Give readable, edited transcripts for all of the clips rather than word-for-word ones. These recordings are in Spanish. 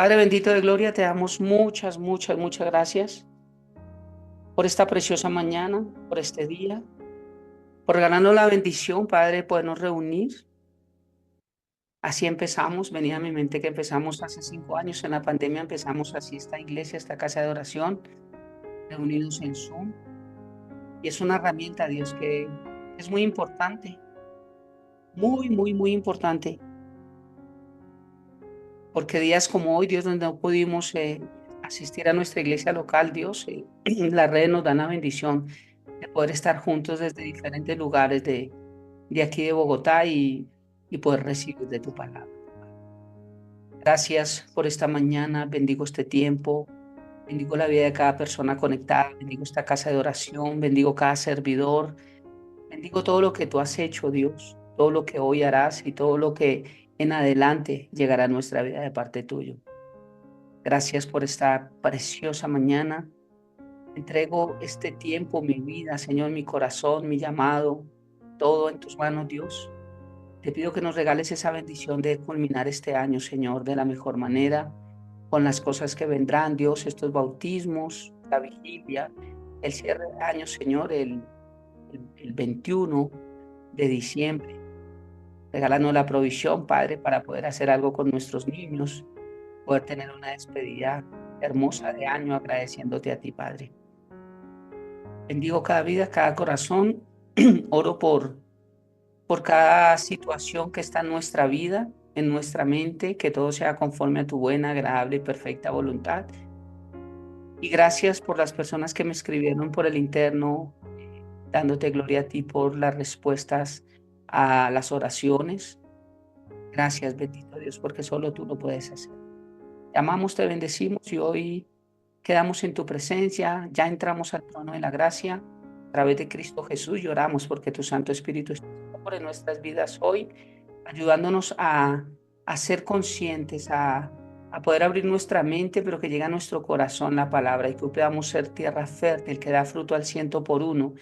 Padre bendito de gloria, te damos muchas, muchas, muchas gracias por esta preciosa mañana, por este día, por ganarnos la bendición, Padre, de podernos reunir. Así empezamos, venía a mi mente que empezamos hace 5 años en la pandemia, empezamos así esta iglesia, esta casa de oración, reunidos en Zoom. Y es una herramienta, Dios, que es muy importante, muy, muy, muy importante, porque días como hoy, Dios, donde no pudimos asistir a nuestra iglesia local, Dios, las redes nos dan la bendición de poder estar juntos desde diferentes lugares de aquí de Bogotá y poder recibir de tu palabra. Gracias por esta mañana, bendigo este tiempo, bendigo la vida de cada persona conectada, bendigo esta casa de oración, bendigo cada servidor, bendigo todo lo que tú has hecho, Dios, todo lo que hoy harás y todo lo que en adelante llegará a nuestra vida de parte tuyo. Gracias por esta preciosa mañana. Entrego este tiempo, mi vida, Señor, mi corazón, mi llamado, todo en tus manos, Dios. Te pido que nos regales esa bendición de culminar este año, Señor, de la mejor manera, con las cosas que vendrán, Dios, estos bautismos, la vigilia, el cierre de año, Señor, el 21 de diciembre. Regálanos la provisión, Padre, para poder hacer algo con nuestros niños, poder tener una despedida hermosa de año agradeciéndote a ti, Padre. Bendigo cada vida, cada corazón. Oro por cada situación que está en nuestra vida, en nuestra mente, que todo sea conforme a tu buena, agradable y perfecta voluntad. Y gracias por las personas que me escribieron por el interno, dándote gloria a ti por las respuestas a las oraciones. Gracias, bendito Dios, porque solo tú lo puedes hacer. Te amamos, te bendecimos y hoy quedamos en tu presencia, ya entramos al trono de la gracia. A través de Cristo Jesús lloramos porque tu Santo Espíritu está sobre nuestras vidas hoy, ayudándonos a ser conscientes, a poder abrir nuestra mente, pero que llegue a nuestro corazón la palabra y que podamos ser tierra fértil que da fruto al 100 por 1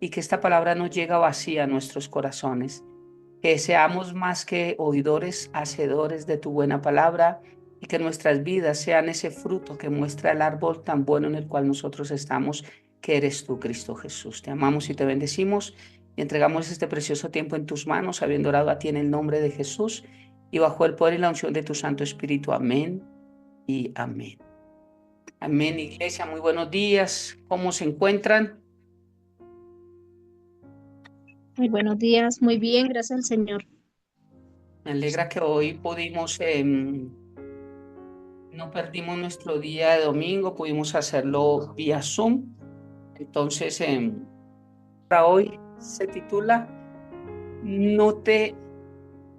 y que esta palabra no llega vacía a nuestros corazones. Que seamos más que oidores, hacedores de tu buena palabra y que nuestras vidas sean ese fruto que muestra el árbol tan bueno en el cual nosotros estamos, que eres tú, Cristo Jesús. Te amamos y te bendecimos y entregamos este precioso tiempo en tus manos, habiendo orado a ti en el nombre de Jesús y bajo el poder y la unción de tu Santo Espíritu. Amén y amén. Amén, iglesia. Muy buenos días. ¿Cómo se encuentran? Muy buenos días, muy bien, gracias al Señor. Me alegra que hoy pudimos no perdimos nuestro día de domingo, pudimos hacerlo vía Zoom. Entonces, para hoy se titula No te,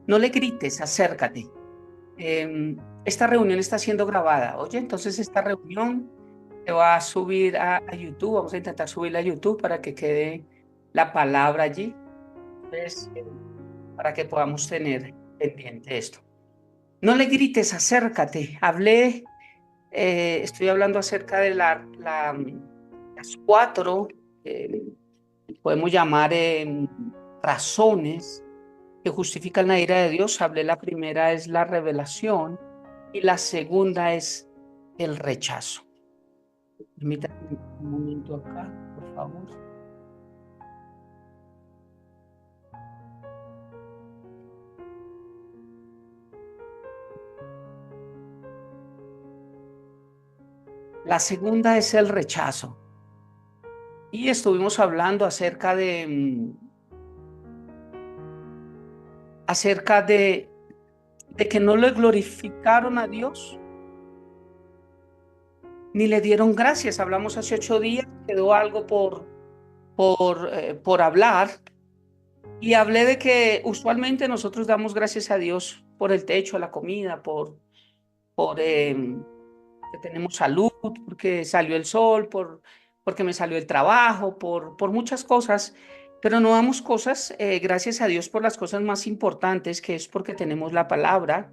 no le grites, acércate. Esta reunión está siendo grabada. Oye, entonces esta reunión se va a subir a YouTube. Vamos a intentar subirla a YouTube para que quede la palabra allí. Entonces, para que podamos tener pendiente esto. No le grites, acércate. Estoy hablando acerca de las cuatro, eh, podemos llamar razones que justifican la ira de Dios. Hablé, la primera es la revelación y la segunda es el rechazo. Permítanme un momento acá, por favor. La segunda es el rechazo. Y estuvimos hablando acerca de que no le glorificaron a Dios ni le dieron gracias. Hablamos hace 8 días, quedó algo por hablar y hablé de que usualmente nosotros damos gracias a Dios por el techo, la comida, por que tenemos salud, porque salió el sol, porque me salió el trabajo, por muchas cosas, pero no damos cosas, gracias a Dios por las cosas más importantes, que es porque tenemos la palabra,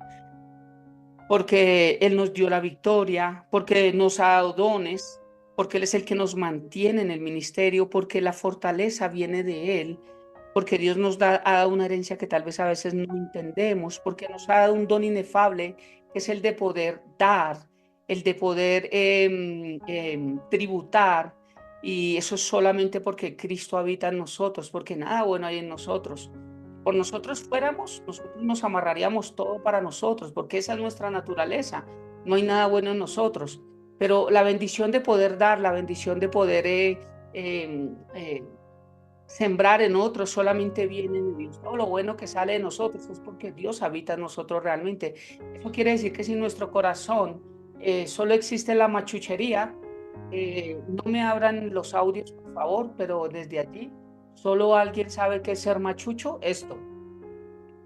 porque Él nos dio la victoria, porque nos ha dado dones, porque Él es el que nos mantiene en el ministerio, porque la fortaleza viene de Él, porque Dios ha dado una herencia que tal vez a veces no entendemos, porque nos ha dado un don inefable que es el de poder dar, el de poder tributar, y eso es solamente porque Cristo habita en nosotros, porque nada bueno hay en nosotros. Por nosotros fuéramos, nosotros nos amarraríamos todo para nosotros, porque esa es nuestra naturaleza. No hay nada bueno en nosotros. Pero la bendición de poder dar, la bendición de poder eh, eh, sembrar en otros, solamente viene de Dios. Todo lo bueno que sale de nosotros es porque Dios habita en nosotros realmente. Eso quiere decir que si en nuestro corazón solo existe la machuchería, no me abran los audios, por favor, pero desde allí solo alguien sabe qué es ser machucho, esto,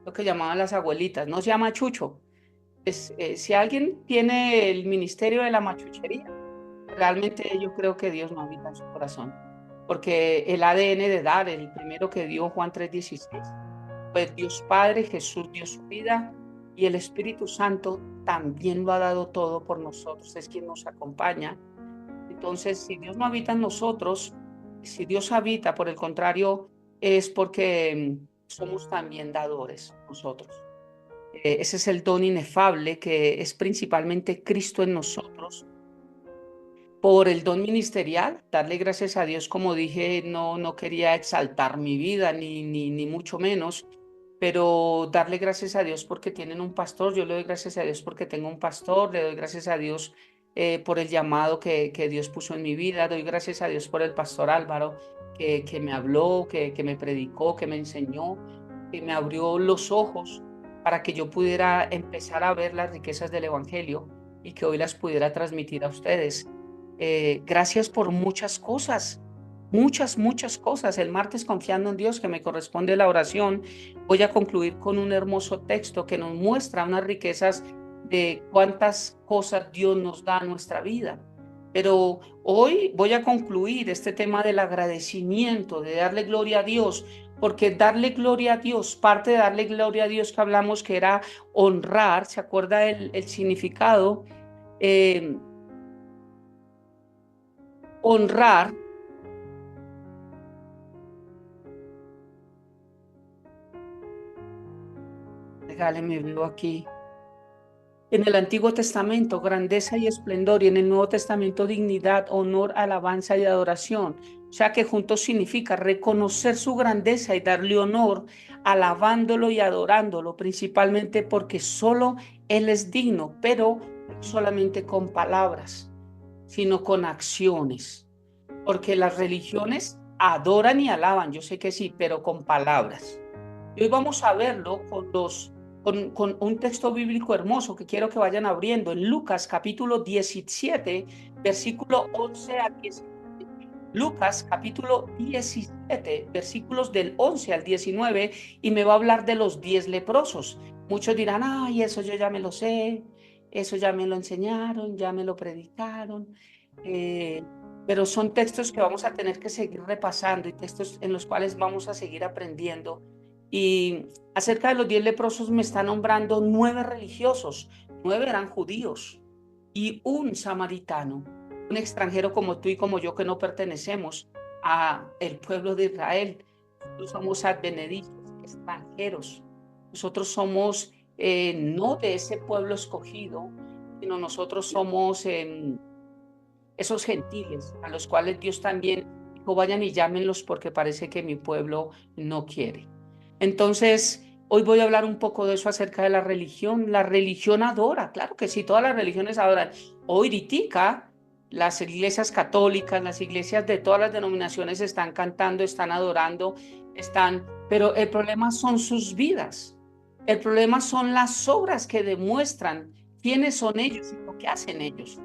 lo que llamaban las abuelitas, no se llama chucho. Si alguien tiene el ministerio de la machuchería, realmente yo creo que Dios no habita en su corazón, porque el ADN de dar, el primero que dio Juan 3:16, pues Dios Padre, Jesús dio su vida y el Espíritu Santo también lo ha dado todo por nosotros, es quien nos acompaña. Entonces, si Dios no habita en nosotros, si Dios habita, por el contrario, es porque somos también dadores nosotros. Ese es el don inefable que es principalmente Cristo en nosotros. Por el don ministerial, darle gracias a Dios, como dije, no quería exaltar mi vida, ni mucho menos, pero darle gracias a Dios porque tienen un pastor. Yo le doy gracias a Dios porque tengo un pastor, le doy gracias a Dios por el llamado que Dios puso en mi vida, doy gracias a Dios por el pastor Álvaro, que me habló, que me predicó, que me enseñó, que me abrió los ojos para que yo pudiera empezar a ver las riquezas del Evangelio y que hoy las pudiera transmitir a ustedes. Gracias por muchas cosas, muchas cosas. El martes, confiando en Dios, que me corresponde la oración, voy a concluir con un hermoso texto que nos muestra unas riquezas de cuántas cosas Dios nos da a nuestra vida. Pero hoy voy a concluir este tema del agradecimiento, de darle gloria a Dios, porque darle gloria a Dios, parte de darle gloria a Dios que hablamos que era honrar, ¿se acuerda el significado? Eh, honrar. Regáleme, veo aquí. En el Antiguo Testamento, grandeza y esplendor, y en el Nuevo Testamento, dignidad, honor, alabanza y adoración. O sea que juntos significa reconocer su grandeza y darle honor, alabándolo y adorándolo, principalmente porque solo Él es digno, pero no solamente con palabras, sino con acciones. Porque las religiones adoran y alaban, yo sé que sí, pero con palabras. Y hoy vamos a verlo con un texto bíblico hermoso que quiero que vayan abriendo en Lucas capítulo 17, versículo 11 al 19. Lucas capítulo 17, versículos del 11 al 19, y me va a hablar de los 10 leprosos. Muchos dirán, ay, eso yo ya me lo sé, eso ya me lo enseñaron, ya me lo predicaron, eh, pero son textos que vamos a tener que seguir repasando y textos en los cuales vamos a seguir aprendiendo. Y acerca de los 10 leprosos me está nombrando 9 religiosos, 9 eran judíos y un samaritano, un extranjero como tú y como yo que no pertenecemos a el pueblo de Israel. Nosotros somos advenedizos, extranjeros. Nosotros somos no de ese pueblo escogido, sino nosotros somos esos gentiles a los cuales Dios también dijo, vayan y llámenlos porque parece que mi pueblo no quiere. Entonces, hoy voy a hablar un poco de eso acerca de la religión. La religión adora, claro que sí, todas las religiones adoran. Hoy critica, las iglesias católicas, las iglesias de todas las denominaciones están cantando, están adorando, pero el problema son sus vidas. El problema son las obras que demuestran quiénes son ellos y lo que hacen ellos.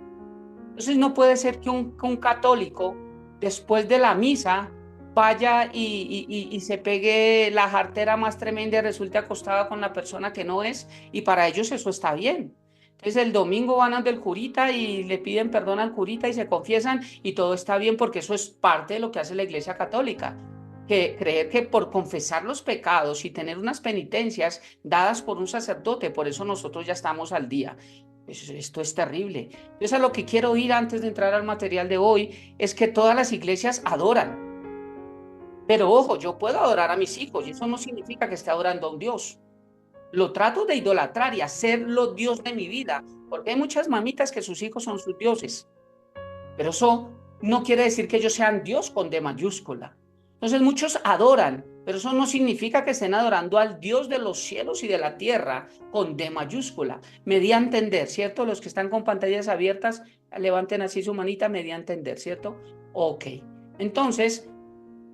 Entonces no puede ser que un católico después de la misa vaya y se pegue la jartera más tremenda y resulte acostada con la persona que no es, y para ellos eso está bien. Entonces el domingo van ante el curita y le piden perdón al curita y se confiesan y todo está bien porque eso es parte de lo que hace la Iglesia Católica. Que creer que por confesar los pecados y tener unas penitencias dadas por un sacerdote, por eso nosotros ya estamos al día. Esto es terrible. Entonces, a lo que quiero ir antes de entrar al material de hoy es que todas las iglesias adoran. Pero ojo, yo puedo adorar a mis hijos y eso no significa que esté adorando a un Dios. Lo trato de idolatrar y hacerlo Dios de mi vida, porque hay muchas mamitas que sus hijos son sus dioses, pero eso no quiere decir que ellos sean Dios con D mayúscula. Entonces muchos adoran, pero eso no significa que estén adorando al Dios de los cielos y de la tierra con D mayúscula. Me di a entender, ¿cierto? Los que están con pantallas abiertas, levanten así su manita, me di a entender, ¿cierto? Ok. Entonces,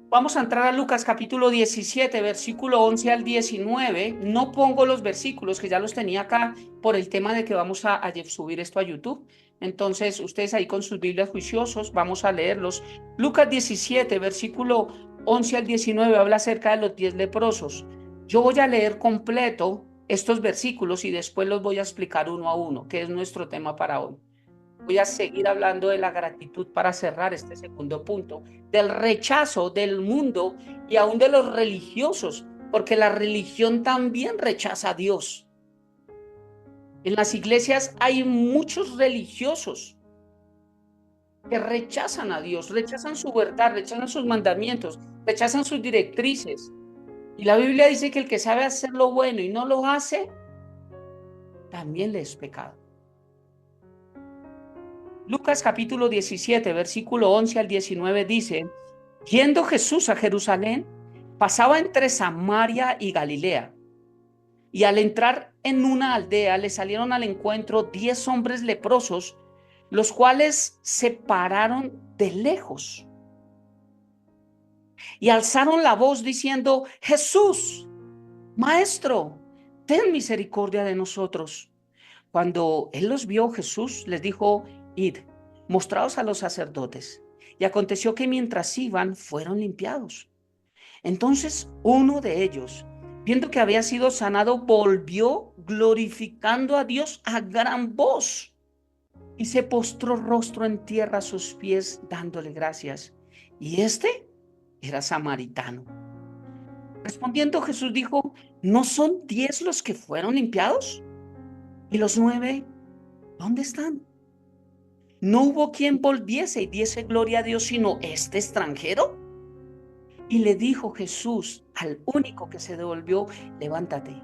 vamos a entrar a Lucas capítulo 17, versículo 11 al 19. No pongo los versículos que ya los tenía acá por el tema de que vamos a subir esto a YouTube. Entonces, ustedes ahí con sus Biblias juiciosos, vamos a leerlos. Lucas 17, versículo 11 al 19, habla acerca de los 10 leprosos. Yo voy a leer completo estos versículos y después los voy a explicar uno a uno, que es nuestro tema para hoy. Voy a seguir hablando de la gratitud para cerrar este segundo punto, del rechazo del mundo y aún de los religiosos, porque la religión también rechaza a Dios. En las iglesias hay muchos religiosos que rechazan a Dios, rechazan su verdad, rechazan sus mandamientos, rechazan sus directrices. Y la Biblia dice que el que sabe hacer lo bueno y no lo hace, también le es pecado. Lucas capítulo 17, versículo 11 al 19 dice, yendo Jesús a Jerusalén, pasaba entre Samaria y Galilea. Y al entrar en una aldea, le salieron al encuentro 10 hombres leprosos, los cuales se pararon de lejos y alzaron la voz diciendo, Jesús, Maestro, ten misericordia de nosotros. Cuando él los vio, Jesús les dijo, id, mostraos a los sacerdotes. Y aconteció que mientras iban, fueron limpiados. Entonces uno de ellos, viendo que había sido sanado, volvió glorificando a Dios a gran voz y se postró rostro en tierra a sus pies, dándole gracias. Y este era samaritano. Respondiendo Jesús dijo, ¿no son 10 los que fueron limpiados? ¿Y los 9 dónde están? No hubo quien volviese y diese gloria a Dios, sino este extranjero. Y le dijo Jesús al único que se devolvió, levántate,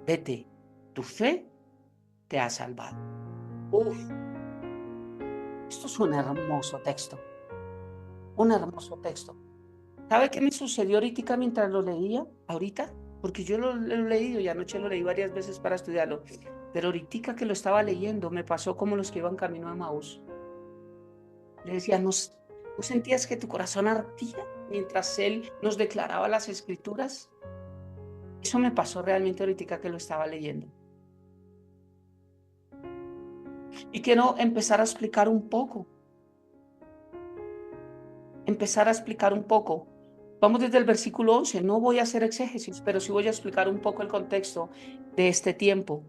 vete, tu fe te ha salvado. Uf, esto es un hermoso texto, un hermoso texto. ¿Sabe qué me sucedió ahorita mientras lo leía? Ahorita, porque yo lo he leído y anoche lo leí varias veces para estudiarlo, pero ahorita que lo estaba leyendo me pasó como los que iban camino a Maús. Le decía, ¿tú sentías que tu corazón ardía mientras él nos declaraba las escrituras? Eso me pasó realmente ahorita que lo estaba leyendo. Y quiero empezar a explicar un poco. Vamos desde el versículo 11. No voy a hacer exégesis, pero sí voy a explicar un poco el contexto de este tiempo.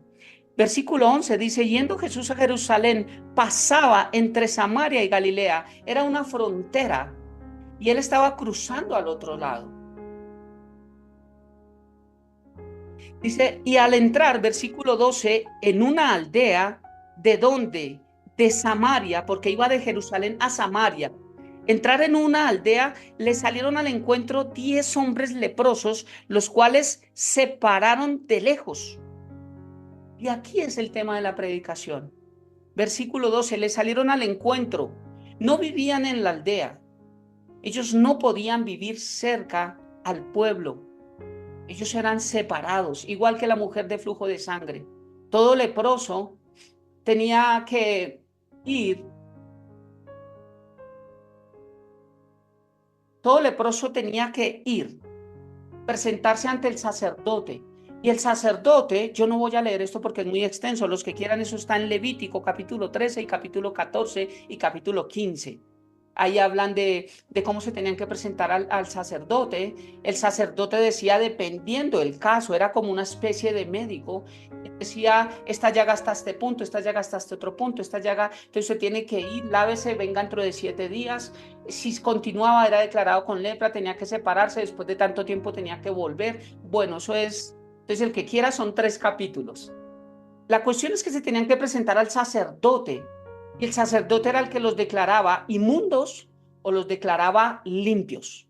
Versículo 11 dice, yendo Jesús a Jerusalén, pasaba entre Samaria y Galilea. Era una frontera y él estaba cruzando al otro lado. Dice, y al entrar, versículo 12, en una aldea, ¿de dónde? De Samaria, porque iba de Jerusalén a Samaria. Entrar en una aldea, le salieron al encuentro 10 hombres leprosos, los cuales se pararon de lejos. Y aquí es el tema de la predicación. Versículo 12, le salieron al encuentro. No vivían en la aldea. Ellos no podían vivir cerca al pueblo. Ellos eran separados, igual que la mujer de flujo de sangre. Todo leproso tenía que ir. Todo leproso tenía que ir, presentarse ante el sacerdote. Y el sacerdote, yo no voy a leer esto porque es muy extenso, los que quieran eso está en Levítico capítulo 13 y capítulo 14 y capítulo 15. Ahí hablan de cómo se tenían que presentar al sacerdote. El sacerdote decía, dependiendo del caso, era como una especie de médico. Decía, esta llaga hasta este punto, esta llaga hasta este otro punto, esta llaga, entonces se tiene que ir, lávese, venga dentro de 7 días. Si continuaba, era declarado con lepra, tenía que separarse, después de tanto tiempo tenía que volver. Bueno, eso es, entonces el que quiera son 3 capítulos. La cuestión es que se tenían que presentar al sacerdote. Y el sacerdote era el que los declaraba inmundos o los declaraba limpios.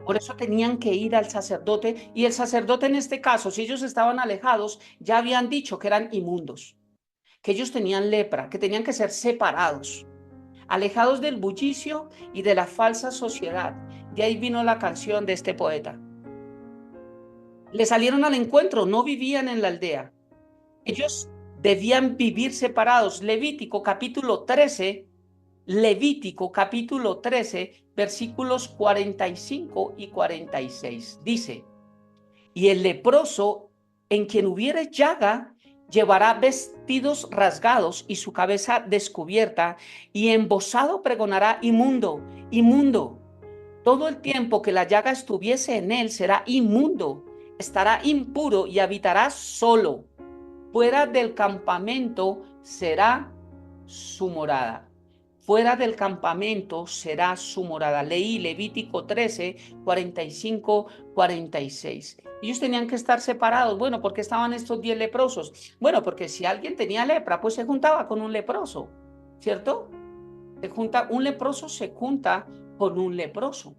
Por eso tenían que ir al sacerdote, y el sacerdote en este caso, si ellos estaban alejados, ya habían dicho que eran inmundos, que ellos tenían lepra, que tenían que ser separados, alejados del bullicio y de la falsa sociedad. De ahí vino la canción de este poeta. Le salieron al encuentro, no vivían en la aldea. Ellos debían vivir separados. Levítico capítulo 13, versículos 45 y 46. Dice: y el leproso en quien hubiere llaga llevará vestidos rasgados y su cabeza descubierta, y embozado pregonará: inmundo, inmundo. Todo el tiempo que la llaga estuviese en él será inmundo, estará impuro y habitará solo. Fuera del campamento será su morada. Fuera del campamento será su morada. Leí Levítico 13, 45, 46. Ellos tenían que estar separados. Bueno, ¿por qué estaban estos 10 leprosos? Bueno, porque si alguien tenía lepra, pues se juntaba con un leproso, ¿cierto? Un leproso se junta con un leproso.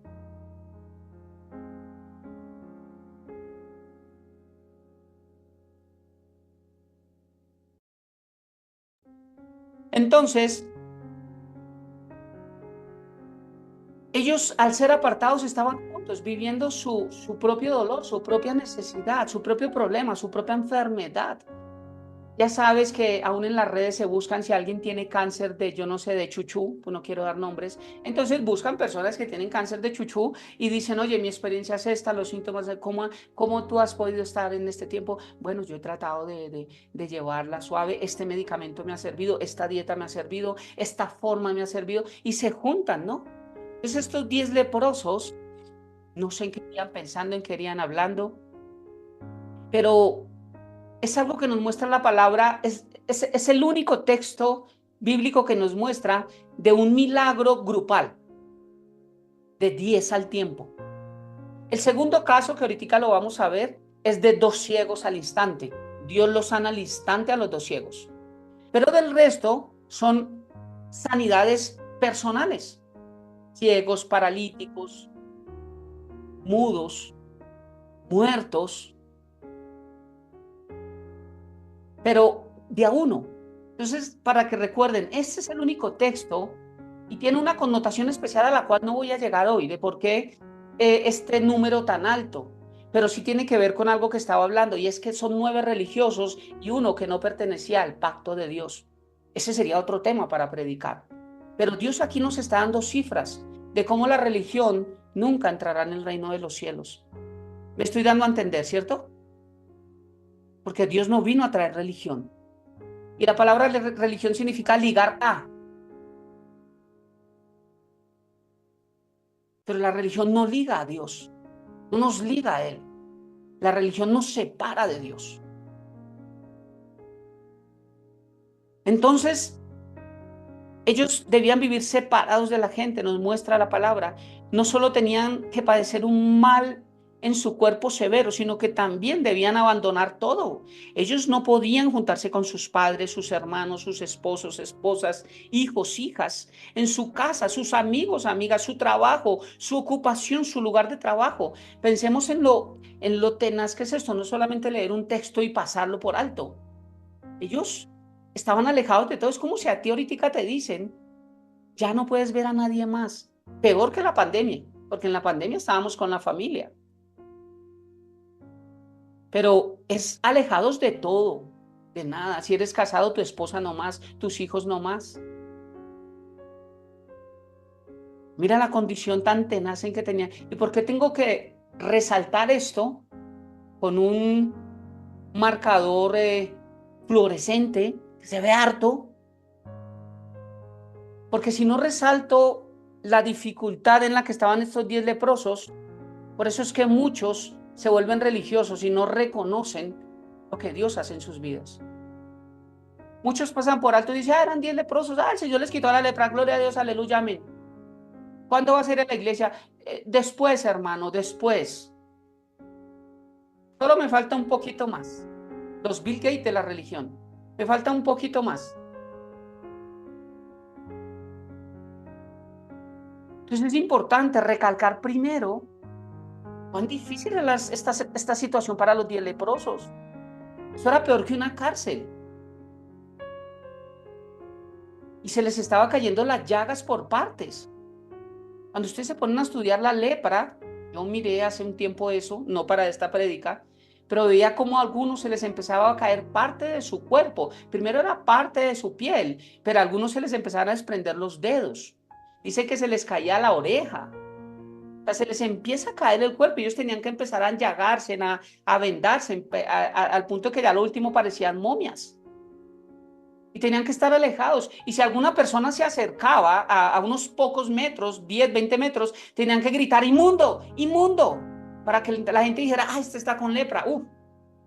Entonces, ellos, al ser apartados, estaban juntos, viviendo su propio dolor, su propia necesidad, su propio problema, su propia enfermedad. Ya sabes que aún en las redes se buscan si alguien tiene cáncer de, yo no sé, de chuchú, pues no quiero dar nombres. Entonces buscan personas que tienen cáncer de chuchú y dicen: oye, mi experiencia es esta, los síntomas, ¿cómo tú has podido estar en este tiempo? Bueno, yo he tratado de llevarla suave, este medicamento me ha servido, esta dieta me ha servido, esta forma me ha servido, y se juntan, ¿no? Entonces estos 10 leprosos, no sé en qué irían pensando, en qué irían hablando, pero es algo que nos muestra la palabra, es el único texto bíblico que nos muestra de un milagro grupal, de 10 al tiempo. El segundo caso, que ahorita lo vamos a ver, es de 2 ciegos al instante. Dios los sana al instante a los 2 ciegos. Pero del resto son sanidades personales: ciegos, paralíticos, mudos, muertos, pero de a uno. Entonces, para que recuerden, este es el único texto y tiene una connotación especial a la cual no voy a llegar hoy, de por qué este número tan alto, pero sí tiene que ver con algo que estaba hablando, y es que son 9 religiosos y uno que no pertenecía al pacto de Dios. Ese sería otro tema para predicar. Pero Dios aquí nos está dando cifras de cómo la religión nunca entrará en el reino de los cielos. Me estoy dando a entender, ¿cierto? Porque Dios no vino a traer religión. Y la palabra religión significa ligar a. Pero la religión no liga a Dios, no nos liga a Él. La religión nos separa de Dios. Entonces, ellos debían vivir separados de la gente, nos muestra la palabra. No solo tenían que padecer un mal en su cuerpo severo, sino que también debían abandonar todo. Ellos no podían juntarse con sus padres, sus hermanos, sus esposos, esposas, hijos, hijas, en su casa, sus amigos, amigas, su trabajo, su ocupación, su lugar de trabajo. Pensemos en lo tenaz que es esto, no solamente leer un texto y pasarlo por alto. Ellos estaban alejados de todo. Es como si a ti ahorita te dicen: ya no puedes ver a nadie más. Peor que la pandemia, porque en la pandemia estábamos con la familia. Pero es alejados de todo, de nada. Si eres casado, tu esposa no más, tus hijos no más. Mira la condición tan tenaz en que tenía. ¿Y por qué tengo que resaltar esto con un marcador fluorescente que se ve harto? Porque si no resalto la dificultad en la que estaban estos 10 leprosos, por eso es que muchos se vuelven religiosos y no reconocen lo que Dios hace en sus vidas. Muchos pasan por alto y dicen: eran 10 leprosos, el Señor les quitó la lepra, gloria a Dios, aleluya, amén. ¿Cuándo va a ser en la iglesia? Después, hermano, después. Solo me falta un poquito más. Los Bill Gates de la religión. Me falta un poquito más. Entonces es importante recalcar primero Cuán difícil era esta situación para los 10 leprosos. Eso era peor que una cárcel. Y se les estaba cayendo las llagas por partes. Cuando ustedes se ponen a estudiar la lepra, yo miré hace un tiempo eso, no para esta prédica, pero veía cómo a algunos se les empezaba a caer parte de su cuerpo. Primero era parte de su piel, pero a algunos se les empezaban a desprender los dedos. Dice que se les caía la oreja. O sea, se les empieza a caer el cuerpo y ellos tenían que empezar a enllagarse, a vendarse, al punto que ya lo último parecían momias. Y tenían que estar alejados. Y si alguna persona se acercaba a unos pocos metros, 10, 20 metros, tenían que gritar inmundo, inmundo, para que la gente dijera, ah, este está con lepra.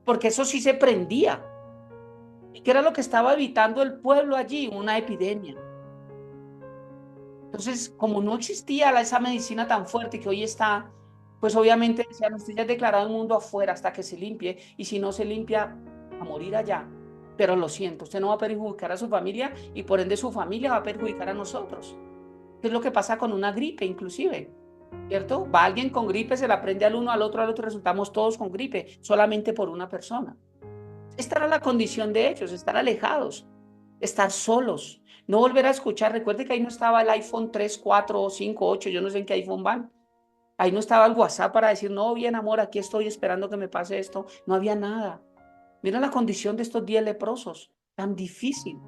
Porque eso sí se prendía. ¿Y qué era lo que estaba evitando el pueblo allí? Una epidemia. Entonces, como no existía esa medicina tan fuerte que hoy está, pues obviamente decían, usted ya ha declarado el mundo afuera hasta que se limpie, y si no se limpia, a morir allá. Pero lo siento, usted no va a perjudicar a su familia y por ende su familia va a perjudicar a nosotros. ¿Qué es lo que pasa con una gripe inclusive? ¿Cierto? Va alguien con gripe, se la prende al uno, al otro, resultamos todos con gripe, solamente por una persona. Esta era la condición de ellos, estar alejados, estar solos, no volver a escuchar. Recuerde que ahí no estaba el iPhone 3, 4, 5, 8, yo no sé en qué iPhone van. Ahí no estaba el WhatsApp para decir, no, bien amor, aquí estoy esperando que me pase esto. No había nada. Mira la condición de estos 10 leprosos, tan difícil,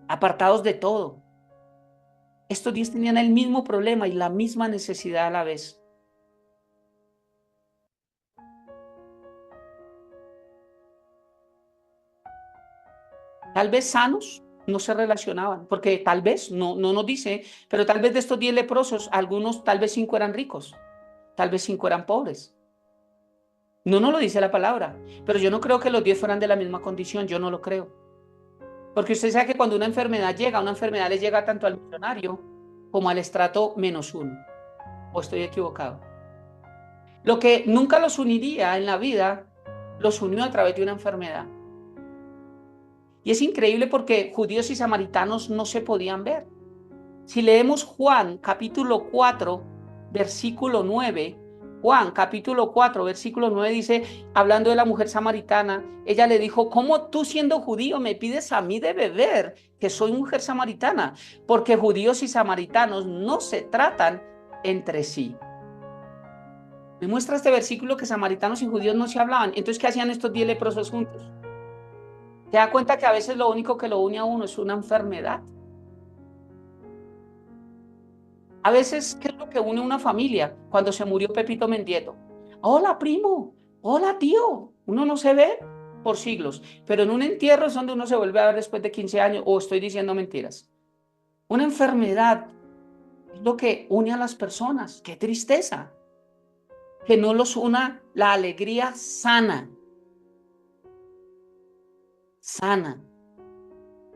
apartados de todo. Estos 10 tenían el mismo problema y la misma necesidad a la vez. Tal vez sanos no se relacionaban, porque tal vez, no nos dice, pero tal vez de estos 10 leprosos, algunos, tal vez 5 eran ricos, tal vez 5 eran pobres. No nos lo dice la palabra, pero yo no creo que los 10 fueran de la misma condición, yo no lo creo. Porque usted sabe que cuando una enfermedad le llega tanto al millonario como al estrato -1. ¿O estoy equivocado? Lo que nunca los uniría en la vida, los unió a través de una enfermedad. Y es increíble porque judíos y samaritanos no se podían ver. Si leemos Juan capítulo 4, versículo 9, Juan capítulo 4, versículo 9 dice, hablando de la mujer samaritana, ella le dijo, ¿cómo tú siendo judío me pides a mí de beber, que soy mujer samaritana? Porque judíos y samaritanos no se tratan entre sí. Me muestra este versículo que samaritanos y judíos no se hablaban. Entonces, ¿qué hacían estos 10 leprosos juntos? ¿Te das cuenta que a veces lo único que lo une a uno es una enfermedad? A veces, ¿qué es lo que une a una familia? Cuando se murió Pepito Mendieto. Hola, primo. Hola, tío. Uno no se ve por siglos, pero en un entierro es donde uno se vuelve a ver después de 15 años, o estoy diciendo mentiras. Una enfermedad es lo que une a las personas. Qué tristeza. Que no los una la alegría sana, sana,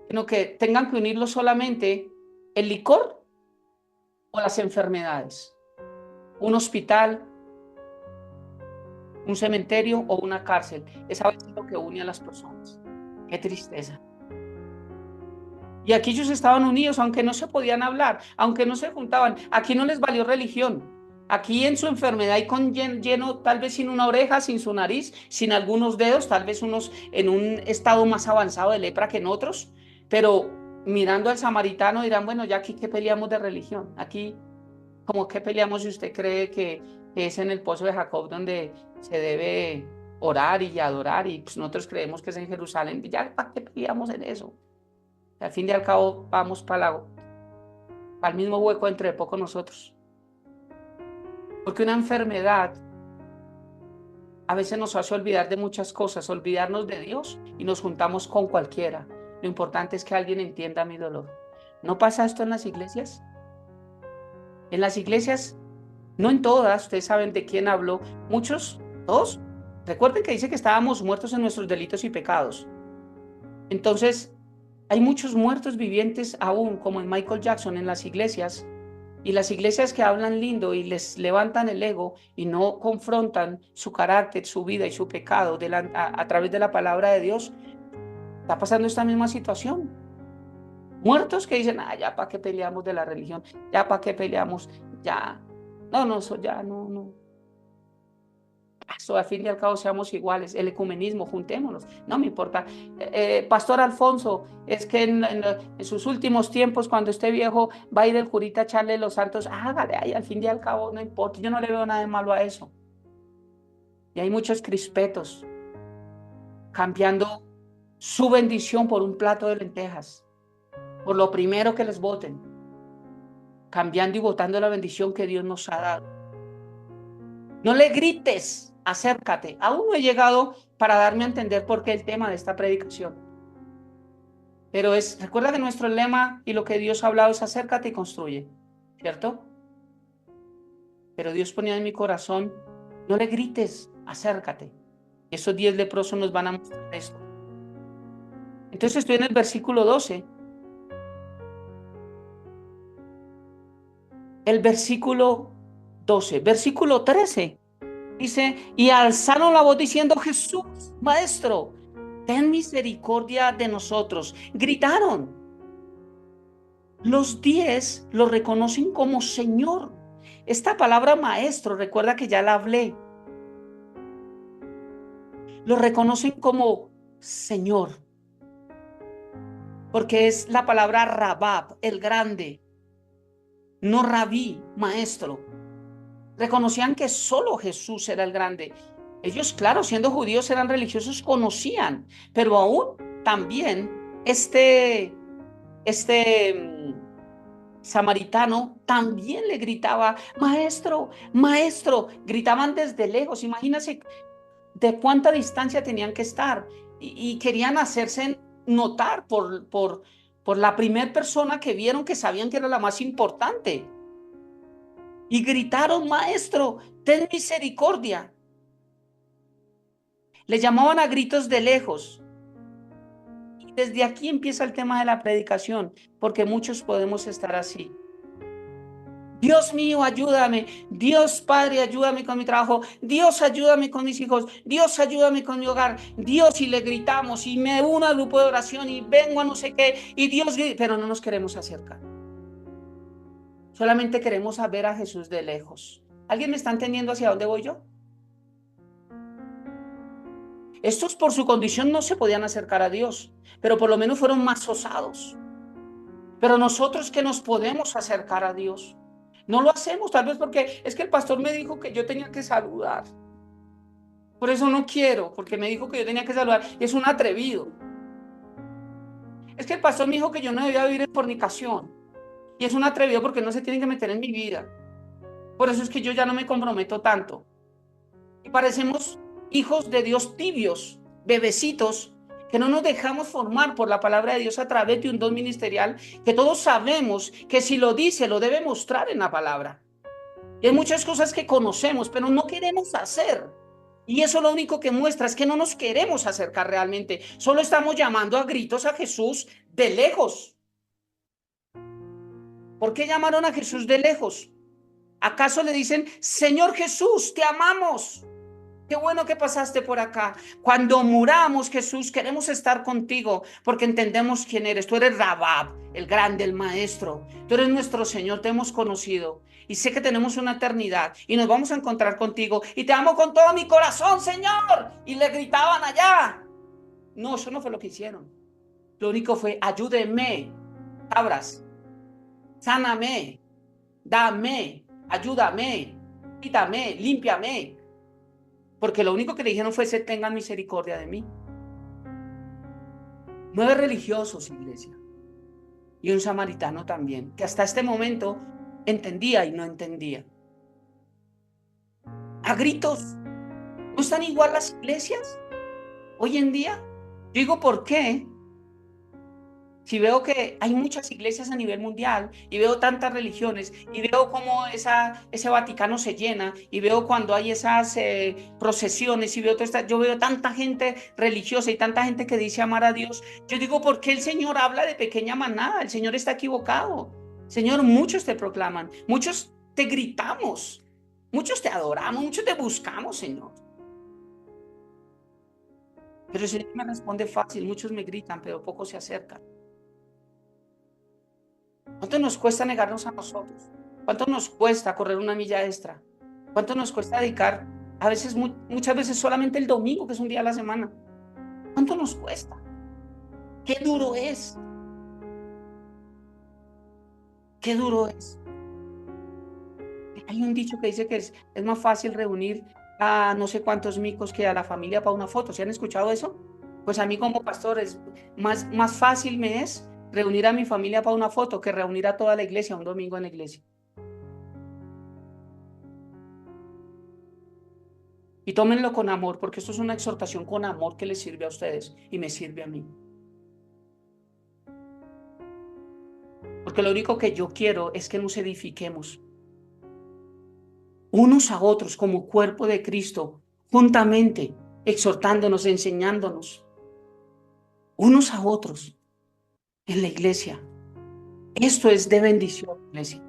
sino que tengan que unirlo solamente el licor o las enfermedades. Un hospital, un cementerio o una cárcel. Es a veces lo que une a las personas. Qué tristeza. Y aquí ellos estaban unidos, aunque no se podían hablar, aunque no se juntaban. Aquí no les valió religión. Aquí en su enfermedad y con lleno, tal vez sin una oreja, sin su nariz, sin algunos dedos, tal vez unos en un estado más avanzado de lepra que en otros, pero mirando al samaritano dirán, bueno, ya aquí qué peleamos de religión, aquí como que peleamos si usted cree que es en el pozo de Jacob donde se debe orar y adorar y pues nosotros creemos que es en Jerusalén, ya para qué peleamos en eso. Al fin y al cabo vamos para el mismo hueco entre poco nosotros. Porque una enfermedad a veces nos hace olvidar de muchas cosas, olvidarnos de Dios y nos juntamos con cualquiera. Lo importante es que alguien entienda mi dolor. ¿No pasa esto en las iglesias? En las iglesias, no en todas, ustedes saben de quién hablo, muchos, todos. Recuerden que dice que estábamos muertos en nuestros delitos y pecados. Entonces, hay muchos muertos vivientes aún, como en Michael Jackson, en las iglesias. Y las iglesias que hablan lindo y les levantan el ego y no confrontan su carácter, su vida y su pecado a través de la palabra de Dios, está pasando esta misma situación. Muertos que dicen, ah, ya para qué peleamos de la religión, ya para qué peleamos, ya, no, eso ya, no. Eso, al fin y al cabo seamos iguales, el ecumenismo, juntémonos, no me importa. Pastor Alfonso, es que en sus últimos tiempos, cuando esté viejo, va a ir el curita a echarle los santos, hágale, ahí, al fin y al cabo no importa, yo no le veo nada de malo a eso. Y hay muchos crispetos cambiando su bendición por un plato de lentejas, por lo primero que les voten, cambiando y votando la bendición que Dios nos ha dado. No le grites, acércate. Aún no he llegado para darme a entender por qué el tema de esta predicación. Pero recuerda que nuestro lema y lo que Dios ha hablado es acércate y construye, ¿cierto? Pero Dios ponía en mi corazón, no le grites, acércate. Esos 10 leprosos nos van a mostrar esto. Entonces estoy en el versículo 12. El versículo 12, versículo 13. Dice, y alzaron la voz diciendo, Jesús, Maestro, ten misericordia de nosotros. Gritaron. Los 10 lo reconocen como Señor. Esta palabra maestro, recuerda que ya la hablé. Lo reconocen como Señor. Porque es la palabra Rabab, el grande. No Rabí, maestro. Reconocían que solo Jesús era el grande. Ellos, claro, siendo judíos, eran religiosos, conocían, pero aún también samaritano también le gritaba, maestro, maestro, gritaban desde lejos. Imagínense de cuánta distancia tenían que estar y querían hacerse notar por la primera persona que vieron, que sabían que era la más importante. Y gritaron, maestro, ten misericordia. Le llamaban a gritos de lejos. Y desde aquí empieza el tema de la predicación, porque muchos podemos estar así. Dios mío, ayúdame. Dios Padre, ayúdame con mi trabajo. Dios, ayúdame con mis hijos. Dios, ayúdame con mi hogar. Dios, y le gritamos, y me uno al grupo de oración, y vengo a no sé qué, y Dios, pero no nos queremos acercar. Solamente queremos ver a Jesús de lejos. ¿Alguien me está entendiendo hacia dónde voy yo? Estos por su condición no se podían acercar a Dios, pero por lo menos fueron más osados. Pero nosotros que nos podemos acercar a Dios, no lo hacemos, tal vez porque es que el pastor me dijo que yo tenía que saludar. Por eso no quiero, porque me dijo que yo tenía que saludar. Y es un atrevido. Es que el pastor me dijo que yo no debía vivir en fornicación. Y es un atrevido porque no se tiene que meter en mi vida. Por eso es que yo ya no me comprometo tanto. Y parecemos hijos de Dios tibios, bebecitos, que no nos dejamos formar por la palabra de Dios a través de un don ministerial, que todos sabemos que si lo dice, lo debe mostrar en la palabra. Y hay muchas cosas que conocemos, pero no queremos hacer. Y eso lo único que muestra es que no nos queremos acercar realmente. Solo estamos llamando a gritos a Jesús de lejos. ¿Por qué llamaron a Jesús de lejos? ¿Acaso le dicen, Señor Jesús, te amamos? Qué bueno que pasaste por acá. Cuando muramos, Jesús, queremos estar contigo porque entendemos quién eres. Tú eres Rabab, el grande, el maestro. Tú eres nuestro Señor, te hemos conocido. Y sé que tenemos una eternidad y nos vamos a encontrar contigo. Y te amo con todo mi corazón, Señor. Y le gritaban allá. No, eso no fue lo que hicieron. Lo único fue, ayúdeme, cabras. Sáname, dame, ayúdame, quítame, límpiame. Porque lo único que le dijeron fue, se tengan misericordia de mí. 9 religiosos, iglesia. Y un samaritano también, que hasta este momento entendía y no entendía. A gritos. ¿No están igual las iglesias hoy en día? Yo digo, ¿por qué? Si veo que hay muchas iglesias a nivel mundial y veo tantas religiones y veo cómo ese Vaticano se llena y veo cuando hay esas procesiones y veo yo veo tanta gente religiosa y tanta gente que dice amar a Dios, yo digo, ¿por qué el Señor habla de pequeña manada? El Señor está equivocado. Señor, muchos te proclaman, muchos te gritamos, muchos te adoramos, muchos te buscamos, Señor. Pero el Señor me responde fácil, muchos me gritan, pero pocos se acercan. ¿Cuánto nos cuesta negarnos a nosotros? ¿Cuánto nos cuesta correr una milla extra? ¿Cuánto nos cuesta dedicar A veces, muchas veces solamente el domingo, que es un día a la semana. ¿Cuánto nos cuesta? ¿Qué duro es? ¿Qué duro es? Hay un dicho que dice que es más fácil reunir a no sé cuántos micos que a la familia para una foto. ¿Se han escuchado eso? Pues a mí como pastor es más fácil me es reunir a mi familia para una foto que reunir a toda la iglesia un domingo en la iglesia. Y tómenlo con amor, porque esto es una exhortación con amor que les sirve a ustedes y me sirve a mí. Porque lo único que yo quiero es que nos edifiquemos unos a otros como cuerpo de Cristo, juntamente, exhortándonos, enseñándonos, unos a otros en la iglesia. Esto es de bendición, iglesia.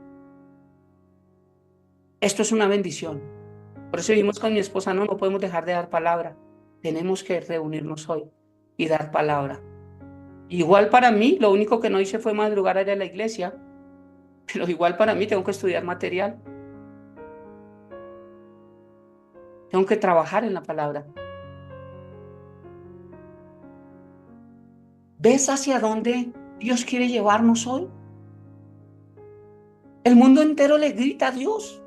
Esto es una bendición. Por eso vivimos con mi esposa, no podemos dejar de dar palabra. Tenemos que reunirnos hoy y dar palabra. Igual para mí, lo único que no hice fue madrugar allá en la iglesia, pero igual para mí tengo que estudiar material. Tengo que trabajar en la palabra. ¿Ves hacia dónde Dios quiere llevarnos hoy? El mundo entero le grita a Dios.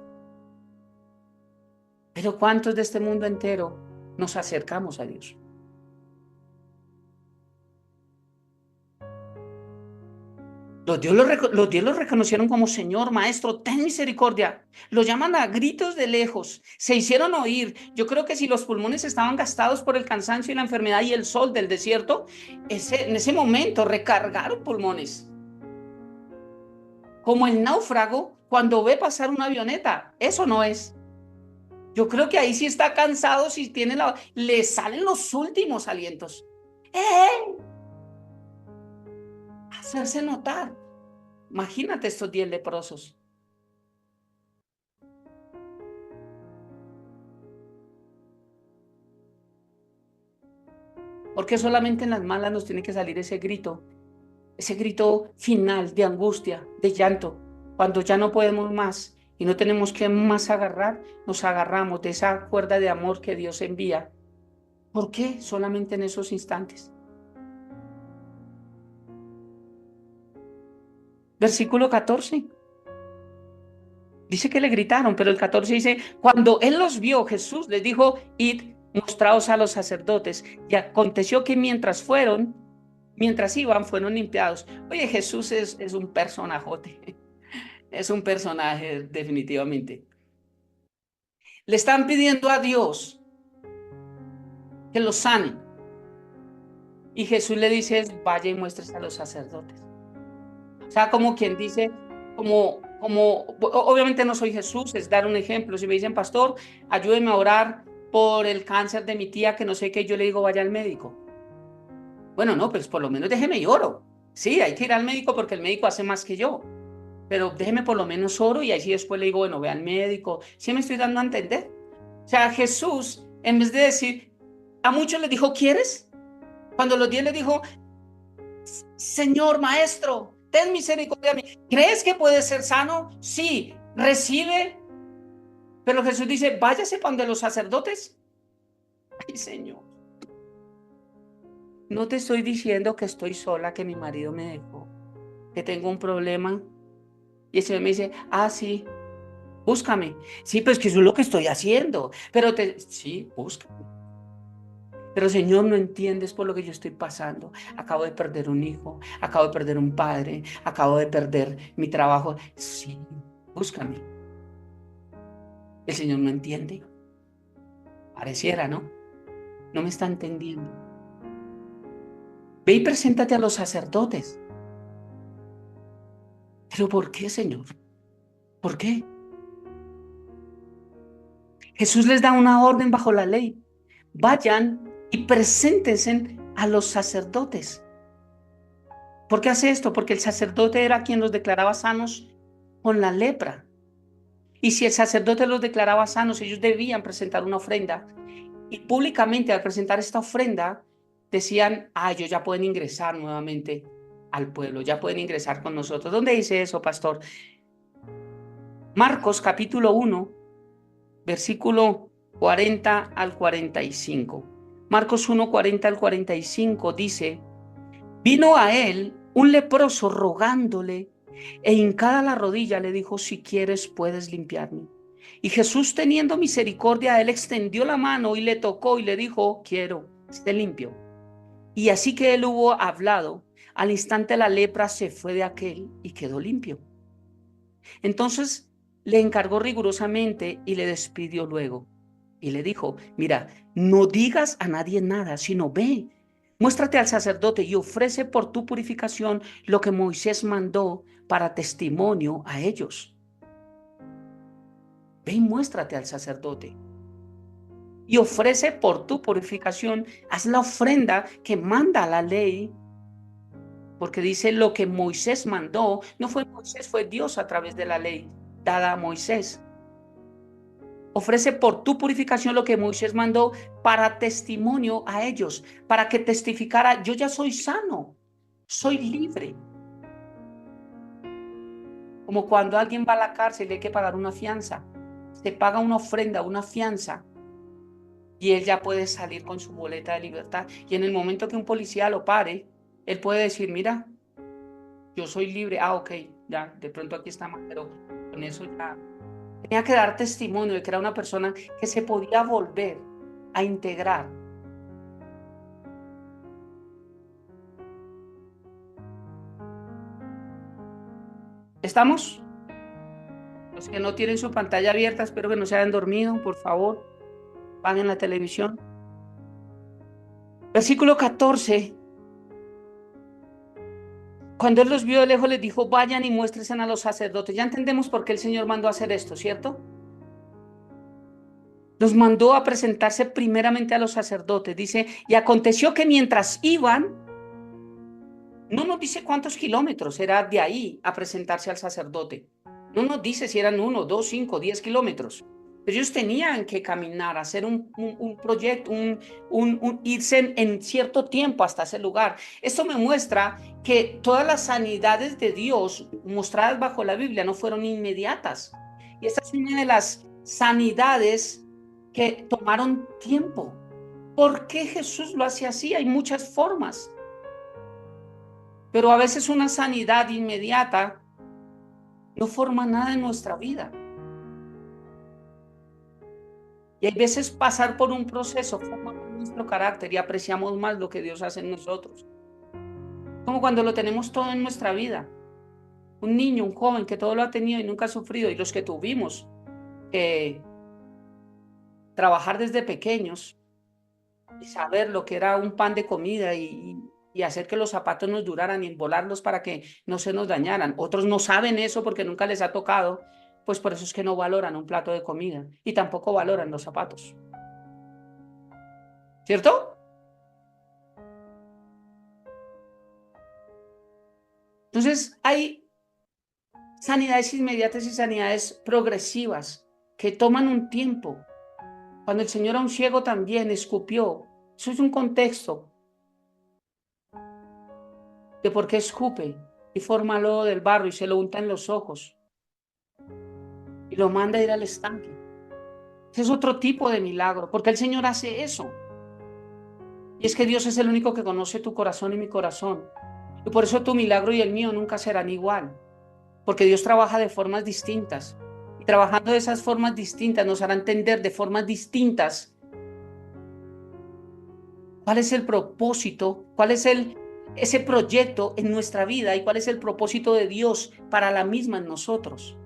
Pero ¿cuántos de este mundo entero nos acercamos a Dios? Los diez lo reconocieron como Señor, Maestro, ten misericordia. Lo llaman a gritos de lejos. Se hicieron oír. Yo creo que si los pulmones estaban gastados por el cansancio y la enfermedad y el sol del desierto, en ese momento recargaron pulmones. Como el náufrago cuando ve pasar una avioneta. Eso no es. Yo creo que ahí sí está cansado, si tiene le salen los últimos alientos. ¡Eh! Hacerse notar. Imagínate estos 10 leprosos. Porque solamente en las malas nos tiene que salir ese grito final de angustia, de llanto, cuando ya no podemos más y no tenemos que más agarrar, nos agarramos de esa cuerda de amor que Dios envía. ¿Por qué? Solamente en esos instantes. Versículo 14. Dice que le gritaron, pero el 14 dice, cuando él los vio, Jesús les dijo, id, mostraos a los sacerdotes. Y aconteció que mientras iban, fueron limpiados. Oye, Jesús es un personajote. Es un personaje, definitivamente. Le están pidiendo a Dios que los sane. Y Jesús le dice, vaya y muestres a los sacerdotes. O sea, como quien dice, obviamente no soy Jesús, es dar un ejemplo. Si me dicen, pastor, ayúdeme a orar por el cáncer de mi tía, que no sé qué, yo le digo, vaya al médico. Bueno, no, pues por lo menos déjeme y oro. Sí, hay que ir al médico porque el médico hace más que yo. Pero déjeme por lo menos oro y así después le digo, bueno, ve al médico. ¿Sí me estoy dando a entender? O sea, Jesús, en vez de decir, a muchos les dijo, ¿quieres? Cuando los 10 les dijo, Señor, maestro, ten misericordia de mí. ¿Crees que puede ser sano? Sí, recibe. Pero Jesús dice, váyase para donde los sacerdotes. Ay, Señor. No te estoy diciendo que estoy sola, que mi marido me dejó, que tengo un problema. Y el Señor me dice, sí, búscame. Sí, pues que eso es lo que estoy haciendo. Sí, búscame. Pero Señor, no entiendes por lo que yo estoy pasando. Acabo de perder un hijo, acabo de perder un padre, acabo de perder mi trabajo. Sí, búscame. El Señor no entiende. Pareciera, ¿no? No me está entendiendo. Ve y preséntate a los sacerdotes. ¿Pero por qué, Señor? ¿Por qué? Jesús les da una orden bajo la ley. Vayan y preséntense a los sacerdotes. ¿Por qué hace esto? Porque el sacerdote era quien los declaraba sanos con la lepra. Y si el sacerdote los declaraba sanos, ellos debían presentar una ofrenda. Y públicamente al presentar esta ofrenda, decían, ellos ya pueden ingresar nuevamente al pueblo, ya pueden ingresar con nosotros. ¿Dónde dice eso, pastor? Marcos capítulo 1, versículo 40 al 45. Marcos 1, 40 al 45 dice: vino a él un leproso rogándole, e hincada la rodilla le dijo: si quieres, puedes limpiarme. Y Jesús, teniendo misericordia de él, extendió la mano y le tocó y le dijo: quiero, esté limpio. Y así que él hubo hablado, al instante la lepra se fue de aquel y quedó limpio. Entonces le encargó rigurosamente y le despidió luego. Y le dijo: mira, no digas a nadie nada, sino ve, muéstrate al sacerdote y ofrece por tu purificación lo que Moisés mandó para testimonio a ellos. Ve y muéstrate al sacerdote y ofrece por tu purificación, haz la ofrenda que manda la ley, porque dice lo que Moisés mandó. No fue Moisés, fue Dios a través de la ley dada a Moisés. Ofrece por tu purificación lo que Moisés mandó para testimonio a ellos, para que testificara: yo ya soy sano, soy libre. Como cuando alguien va a la cárcel y hay que pagar una fianza, se paga una ofrenda, una fianza, y él ya puede salir con su boleta de libertad. Y en el momento que un policía lo pare, él puede decir: mira, yo soy libre. Ah, ok, ya, de pronto aquí está mal, pero con eso ya. Tenía que dar testimonio de que era una persona que se podía volver a integrar. ¿Estamos? Los que no tienen su pantalla abierta, espero que no se hayan dormido, por favor, paguen la televisión. Versículo 14. Cuando él los vio de lejos, les dijo: vayan y muéstrense a los sacerdotes. Ya entendemos por qué el Señor mandó a hacer esto, ¿cierto? Los mandó a presentarse primeramente a los sacerdotes. Dice: y aconteció que mientras iban, no nos dice cuántos kilómetros era de ahí a presentarse al sacerdote. No nos dice si eran 1, 2, 5, 10 kilómetros. Pero ellos tenían que caminar, hacer un proyecto, irse en cierto tiempo hasta ese lugar. Esto me muestra que todas las sanidades de Dios mostradas bajo la Biblia no fueron inmediatas. Y esta es una de las sanidades que tomaron tiempo. ¿Por qué Jesús lo hace así? Hay muchas formas. Pero a veces una sanidad inmediata no forma nada en nuestra vida. Y hay veces pasar por un proceso forma nuestro carácter y apreciamos más lo que Dios hace en nosotros. Como cuando lo tenemos todo en nuestra vida. Un niño, un joven que todo lo ha tenido y nunca ha sufrido, y los que tuvimos que trabajar desde pequeños y saber lo que era un pan de comida y hacer que los zapatos nos duraran y embolarlos para que no se nos dañaran. Otros no saben eso porque nunca les ha tocado, pues por eso es que no valoran un plato de comida y tampoco valoran los zapatos. ¿Cierto? Entonces hay sanidades inmediatas y sanidades progresivas que toman un tiempo. Cuando el Señor a un ciego también escupió, eso es un contexto de por qué escupe y forma lodo del barro y se lo unta en los ojos y lo manda a ir al estanque. Ese es otro tipo de milagro, porque el Señor hace eso. Y es que Dios es el único que conoce tu corazón y mi corazón. Y por eso tu milagro y el mío nunca serán igual, porque Dios trabaja de formas distintas. Y trabajando de esas formas distintas nos hará entender de formas distintas cuál es el propósito, cuál es ese proyecto en nuestra vida y cuál es el propósito de Dios para la misma en nosotros.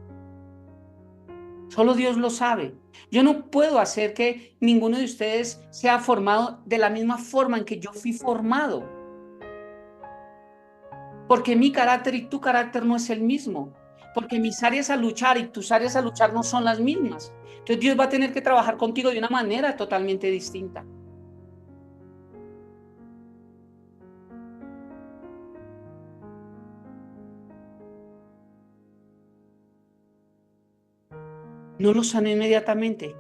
Solo Dios lo sabe. Yo no puedo hacer que ninguno de ustedes sea formado de la misma forma en que yo fui formado. Porque mi carácter y tu carácter no es el mismo. Porque mis áreas a luchar y tus áreas a luchar no son las mismas. Entonces Dios va a tener que trabajar contigo de una manera totalmente distinta. No lo sanó inmediatamente.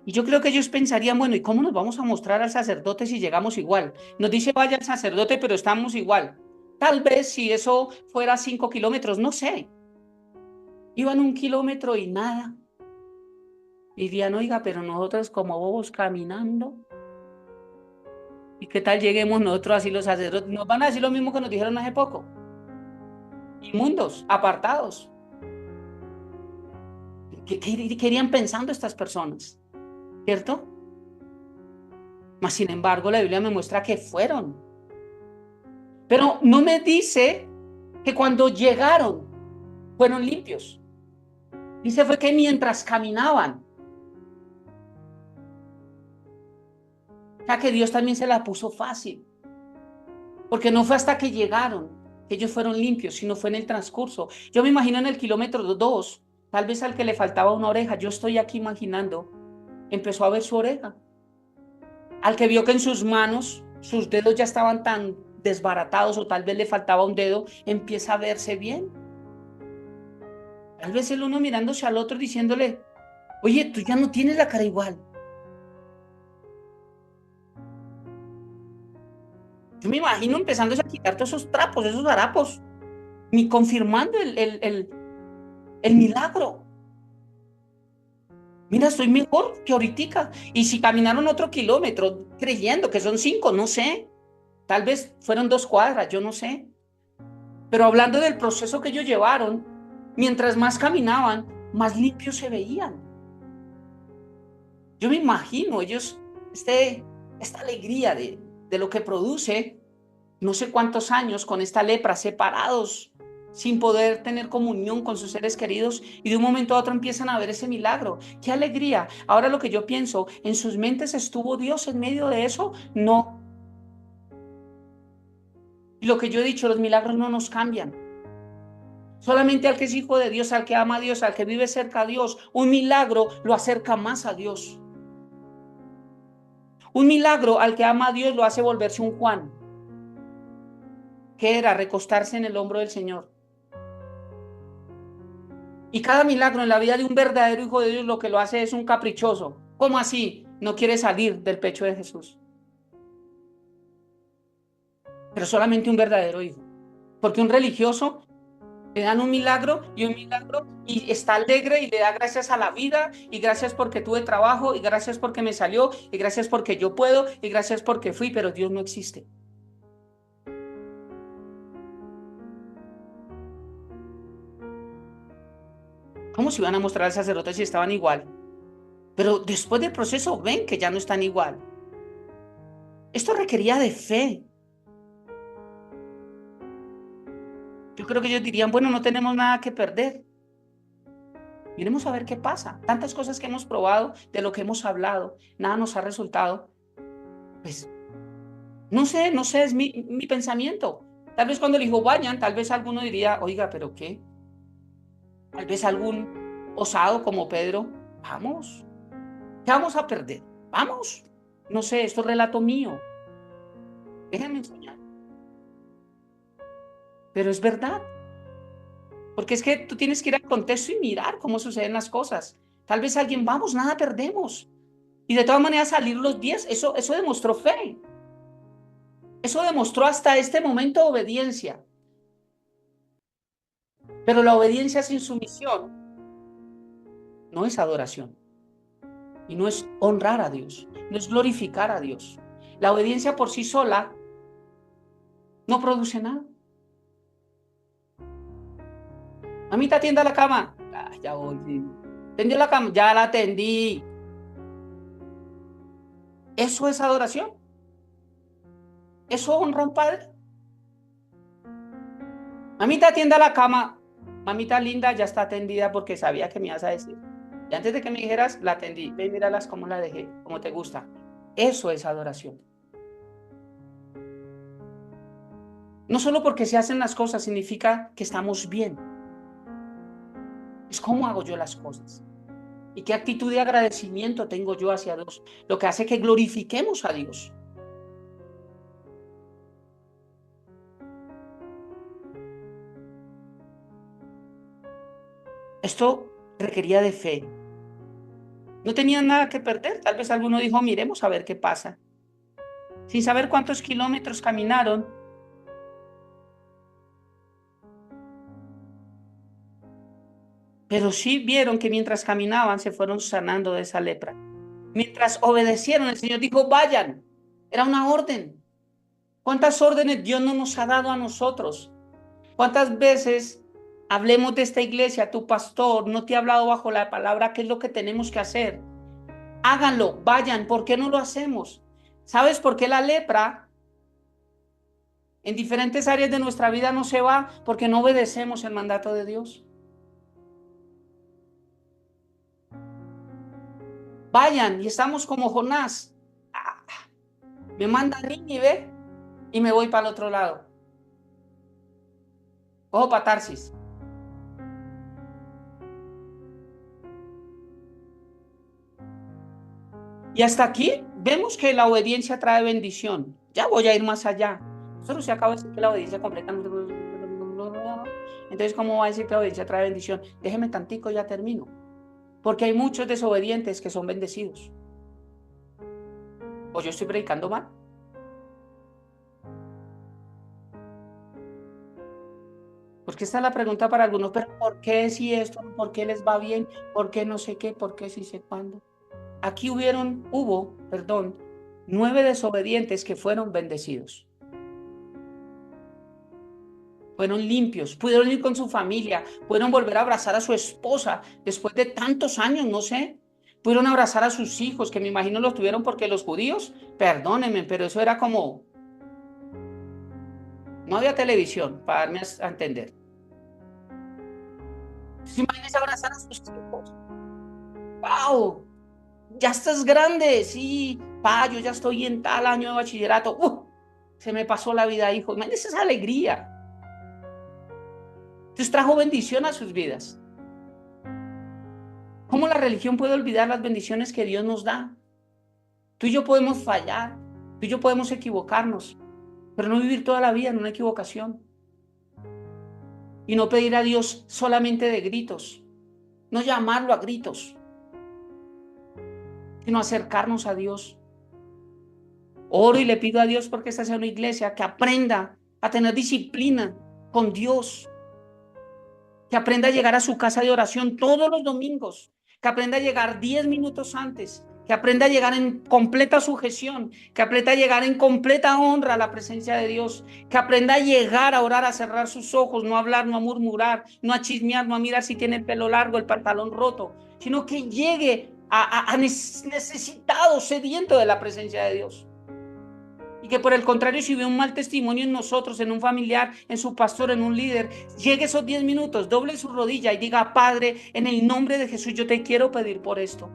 Y yo creo que ellos pensarían: bueno, ¿y cómo nos vamos a mostrar al sacerdote si llegamos igual? Nos dice vaya al sacerdote, pero estamos igual. Tal vez si eso fuera 5 kilómetros, no sé. Iban 1 kilómetro y nada. Y dirían, oiga, pero nosotros como bobos caminando. ¿Y qué tal lleguemos nosotros así los sacerdotes? Nos van a decir lo mismo que nos dijeron hace poco. Inmundos, apartados. ¿Qué querían pensando estas personas? ¿Cierto? Mas sin embargo, la Biblia me muestra que fueron. Pero no me dice que cuando llegaron fueron limpios. Dice fue que mientras caminaban. O sea que Dios también se la puso fácil. Porque no fue hasta que llegaron que ellos fueron limpios, sino fue en el transcurso. Yo me imagino en el kilómetro 2, tal vez al que le faltaba una oreja, yo estoy aquí imaginando, empezó a ver su oreja. Al que vio que en sus manos, sus dedos ya estaban tan desbaratados o tal vez le faltaba un dedo, empieza a verse bien. Tal vez el uno mirándose al otro diciéndole, oye, tú ya no tienes la cara igual. Yo me imagino empezándose a quitar todos esos trapos, esos harapos, ni confirmando el milagro. Mira, estoy mejor que ahorita. Y si caminaron otro kilómetro, creyendo que son 5, no sé. Tal vez fueron 2 cuadras, yo no sé. Pero hablando del proceso que ellos llevaron, mientras más caminaban, más limpios se veían. Yo me imagino ellos, esta alegría de lo que produce, no sé cuántos años con esta lepra, separados, sin poder tener comunión con sus seres queridos, y de un momento a otro empiezan a ver ese milagro. ¡Qué alegría! Ahora lo que yo pienso, ¿en sus mentes estuvo Dios en medio de eso? No. Y lo que yo he dicho, los milagros no nos cambian. Solamente al que es hijo de Dios, al que ama a Dios, al que vive cerca a Dios, un milagro lo acerca más a Dios. Un milagro al que ama a Dios lo hace volverse un Juan, que era recostarse en el hombro del Señor. Y cada milagro en la vida de un verdadero hijo de Dios lo que lo hace es un caprichoso. ¿Cómo así? No quiere salir del pecho de Jesús. Pero solamente un verdadero hijo. Porque un religioso le dan un milagro y está alegre y le da gracias a la vida y gracias porque tuve trabajo y gracias porque me salió y gracias porque yo puedo y gracias porque fui, pero Dios no existe. ¿Cómo se iban a mostrar al sacerdote si estaban igual? Pero después del proceso ven que ya no están igual. Esto requería de fe. Yo creo que ellos dirían, bueno, no tenemos nada que perder. Miremos a ver qué pasa. Tantas cosas que hemos probado, de lo que hemos hablado, nada nos ha resultado. Pues no sé, es mi pensamiento. Tal vez cuando el hijo vayan, tal vez alguno diría, oiga, ¿pero qué? Tal vez algún osado como Pedro, vamos, ¿qué vamos a perder? Vamos. No sé, esto es relato mío. Déjenme enseñar. Pero es verdad. Porque es que tú tienes que ir al contexto y mirar cómo suceden las cosas. Tal vez alguien, vamos, nada perdemos. Y de todas maneras salir los 10, eso demostró fe. Eso demostró hasta este momento obediencia. Pero la obediencia sin sumisión no es adoración. Y no es honrar a Dios. No es glorificar a Dios. La obediencia por sí sola no produce nada. Mamita, tienda la cama. Ah, ya voy. Sí. ¿Tendió la cama? Ya la tendí. Eso es adoración. Eso honra a un padre. Mamita, tienda la cama. Mamita linda, ya está tendida porque sabía que me ibas a decir. Y antes de que me dijeras, la tendí. Ve, míralas cómo la dejé, cómo te gusta. Eso es adoración. No solo porque se hacen las cosas significa que estamos bien. Es cómo hago yo las cosas. Y qué actitud de agradecimiento tengo yo hacia Dios. Lo que hace que glorifiquemos a Dios. Esto requería de fe. No tenían nada que perder. Tal vez alguno dijo, miremos a ver qué pasa. Sin saber cuántos kilómetros caminaron, pero sí vieron que mientras caminaban se fueron sanando de esa lepra. Mientras obedecieron, el Señor dijo, vayan. Era una orden. ¿Cuántas órdenes Dios no nos ha dado a nosotros? ¿Cuántas veces hablemos de esta iglesia, tu pastor no te ha hablado bajo la palabra qué es lo que tenemos que hacer? Háganlo, vayan, ¿por qué no lo hacemos? ¿Sabes por qué la lepra en diferentes áreas de nuestra vida no se va? Porque no obedecemos el mandato de Dios. Vayan y estamos como Jonás. Me manda a Nínive y me voy para el otro lado. Ojo para Tarsis. Y hasta aquí vemos que la obediencia trae bendición. Ya voy a ir más allá. Solo se acaba de decir que la obediencia completa. Entonces, ¿cómo va a decir que la obediencia trae bendición? Déjeme tantico, ya termino. Porque hay muchos desobedientes que son bendecidos. ¿O yo estoy predicando mal? Porque esta es la pregunta para algunos, pero ¿por qué si esto? ¿Por qué les va bien? ¿Por qué no sé qué? ¿Por qué sí sé cuándo? Aquí hubo, 9 desobedientes que fueron bendecidos. Fueron limpios, pudieron ir con su familia, pudieron volver a abrazar a su esposa después de tantos años, no sé. Pudieron abrazar a sus hijos, que me imagino los tuvieron porque los judíos, perdónenme, pero eso era como, no había televisión para darme a entender. Imagínense abrazar a sus hijos. ¡Wow! Ya estás grande, sí, pa, yo ya estoy en tal año de bachillerato. Se me pasó la vida, hijo. Imagínense esa alegría. Dios trajo bendición a sus vidas. ¿Cómo la religión puede olvidar las bendiciones que Dios nos da? Tú y yo podemos fallar, tú y yo podemos equivocarnos, pero no vivir toda la vida en una equivocación. Y no pedir a Dios solamente de gritos, no llamarlo a gritos, sino acercarnos a Dios. Oro y le pido a Dios porque esta sea una iglesia que aprenda a tener disciplina con Dios, que aprenda a llegar a su casa de oración todos los domingos, que aprenda a llegar 10 minutos antes, que aprenda a llegar en completa sujeción, que aprenda a llegar en completa honra a la presencia de Dios, que aprenda a llegar a orar, a cerrar sus ojos, no a hablar, no a murmurar, no a chismear, no a mirar si tiene el pelo largo, el pantalón roto, sino que llegue a necesitado, sediento de la presencia de Dios. Y que por el contrario, si ve un mal testimonio en nosotros, en un familiar, en su pastor, en un líder, llegue esos 10 minutos, doble su rodilla y diga, Padre, en el nombre de Jesús, yo te quiero pedir por esto.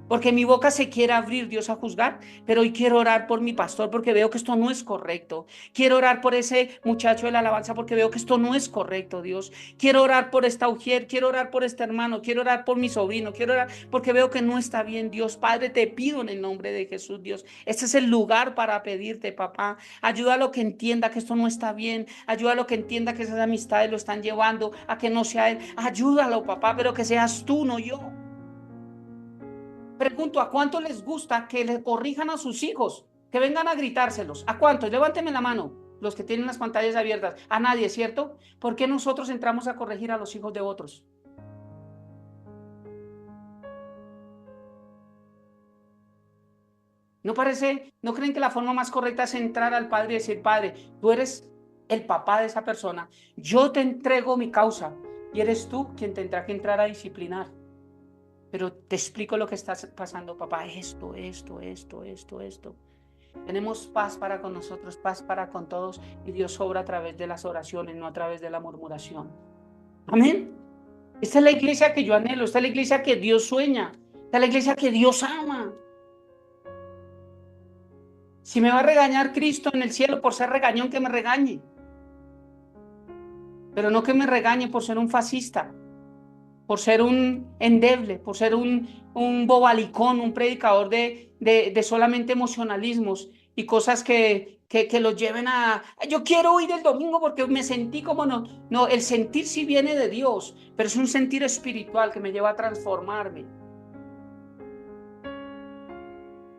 Porque mi boca se quiere abrir, Dios, a juzgar, pero hoy quiero orar por mi pastor porque veo que esto no es correcto. Quiero orar por ese muchacho de la alabanza porque veo que esto no es correcto, Dios. Quiero orar por esta mujer, quiero orar por este hermano, quiero orar por mi sobrino, quiero orar porque veo que no está bien, Dios. Padre, te pido en el nombre de Jesús, Dios. Este es el lugar para pedirte, papá. Ayúdalo que entienda que esto no está bien. Ayúdalo que entienda que esas amistades lo están llevando a que no sea él. Ayúdalo, papá, pero que seas tú, no yo. Pregunto, ¿a cuánto les gusta que le corrijan a sus hijos? Que vengan a gritárselos. ¿A cuántos? Levánteme la mano, los que tienen las pantallas abiertas. A nadie, ¿cierto? ¿Por qué nosotros entramos a corregir a los hijos de otros? ¿No parece, no creen que la forma más correcta es entrar al padre y decir, Padre, tú eres el papá de esa persona, yo te entrego mi causa y eres tú quien tendrá que entrar a disciplinar? Pero te explico lo que está pasando, papá, esto. Tenemos paz para con nosotros, paz para con todos, y Dios obra a través de las oraciones, no a través de la murmuración. Amén. Esta es la iglesia que yo anhelo, esta es la iglesia que Dios sueña, esta es la iglesia que Dios ama. Si me va a regañar Cristo en el cielo por ser regañón, que me regañe. Pero no que me regañe por ser un fascista, por ser un endeble, por ser un bobalicón, un predicador de solamente emocionalismos y cosas que los lleven a, yo quiero ir el domingo porque me sentí como no. No, el sentir sí viene de Dios, pero es un sentir espiritual que me lleva a transformarme.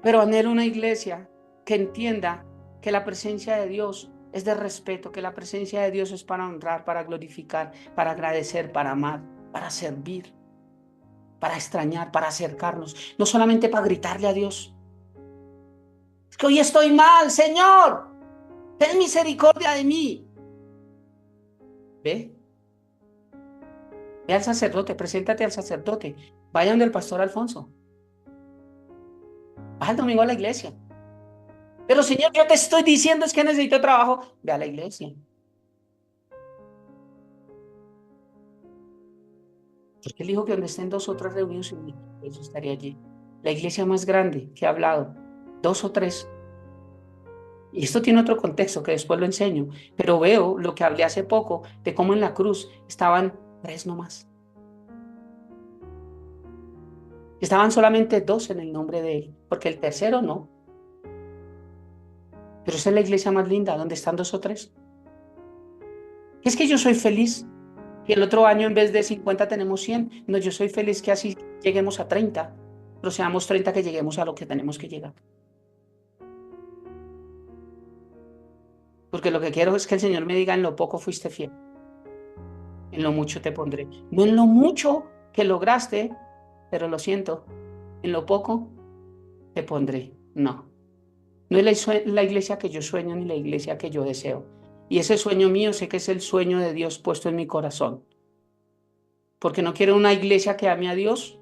Pero anhelo una iglesia que entienda que la presencia de Dios es de respeto, que la presencia de Dios es para honrar, para glorificar, para agradecer, para amar. para servir, para extrañar, para acercarnos, no solamente para gritarle a Dios. Es que hoy estoy mal, Señor, ten misericordia de mí. Ve, ve al sacerdote, preséntate al sacerdote, vaya donde el pastor Alfonso, vas el domingo a la iglesia. Pero Señor, yo te estoy diciendo es que necesito trabajo, ve a la iglesia. Porque él dijo que donde estén 2 o 3 reunidos en mí, eso estaría allí. La iglesia más grande que ha hablado, 2 o 3. Y esto tiene otro contexto que después lo enseño, pero veo lo que hablé hace poco de cómo en la cruz estaban 3 nomás. Estaban solamente 2 en el nombre de él, porque el tercero no. Pero esa es la iglesia más linda, donde están 2 o 3. Es que yo soy feliz que el otro año en vez de 50 tenemos 100. No, yo soy feliz que así lleguemos a 30, pero seamos 30 que lleguemos a lo que tenemos que llegar. Porque lo que quiero es que el Señor me diga, en lo poco fuiste fiel, en lo mucho te pondré. No en lo mucho que lograste, pero lo siento, en lo poco te pondré. No, no es la iglesia que yo sueño ni la iglesia que yo deseo. Y ese sueño mío sé que es el sueño de Dios puesto en mi corazón. Porque no quiero una iglesia que ame a Dios.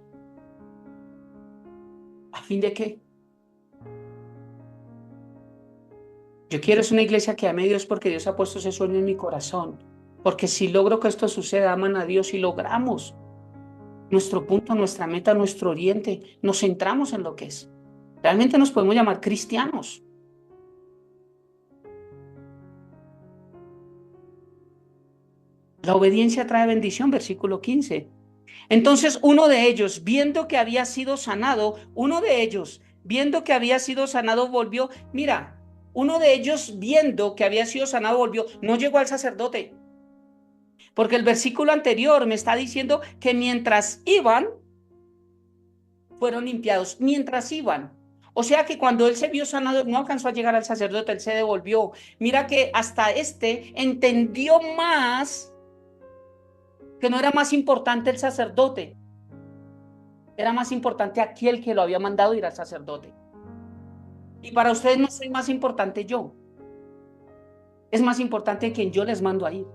¿A fin de qué? Yo quiero es una iglesia que ame a Dios porque Dios ha puesto ese sueño en mi corazón. Porque si logro que esto suceda, aman a Dios y logramos nuestro punto, nuestra meta, nuestro oriente, nos centramos en lo que es. Realmente nos podemos llamar cristianos. La obediencia trae bendición, versículo 15. Entonces uno de ellos, viendo que había sido sanado, volvió. Mira, uno de ellos, viendo que había sido sanado, volvió. No llegó al sacerdote. Porque el versículo anterior me está diciendo que mientras iban, fueron limpiados. Mientras iban. O sea que cuando él se vio sanado, no alcanzó a llegar al sacerdote, él se devolvió. Mira que hasta entendió más que no era más importante el sacerdote, era más importante aquel que lo había mandado ir al sacerdote. Y para ustedes no soy más importante yo, es más importante quien yo les mando a ir.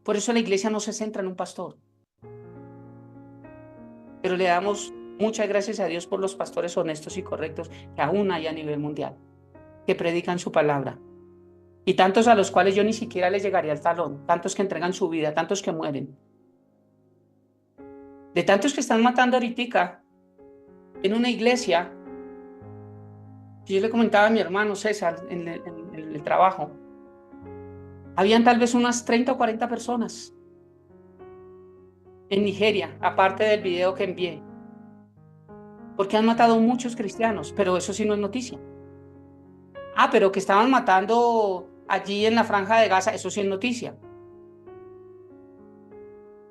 Por eso la iglesia no se centra en un pastor, pero le damos muchas gracias a Dios por los pastores honestos y correctos que aún hay a nivel mundial, que predican su palabra. Y tantos a los cuales yo ni siquiera les llegaría al talón, tantos que entregan su vida, tantos que mueren. De tantos que están matando ahorita en una iglesia. Yo le comentaba a mi hermano César en el trabajo, habían tal vez unas 30 o 40 personas en Nigeria, aparte del video que envié, porque han matado muchos cristianos, pero eso sí no es noticia. Pero que estaban matando allí en la Franja de Gaza, eso sí es noticia.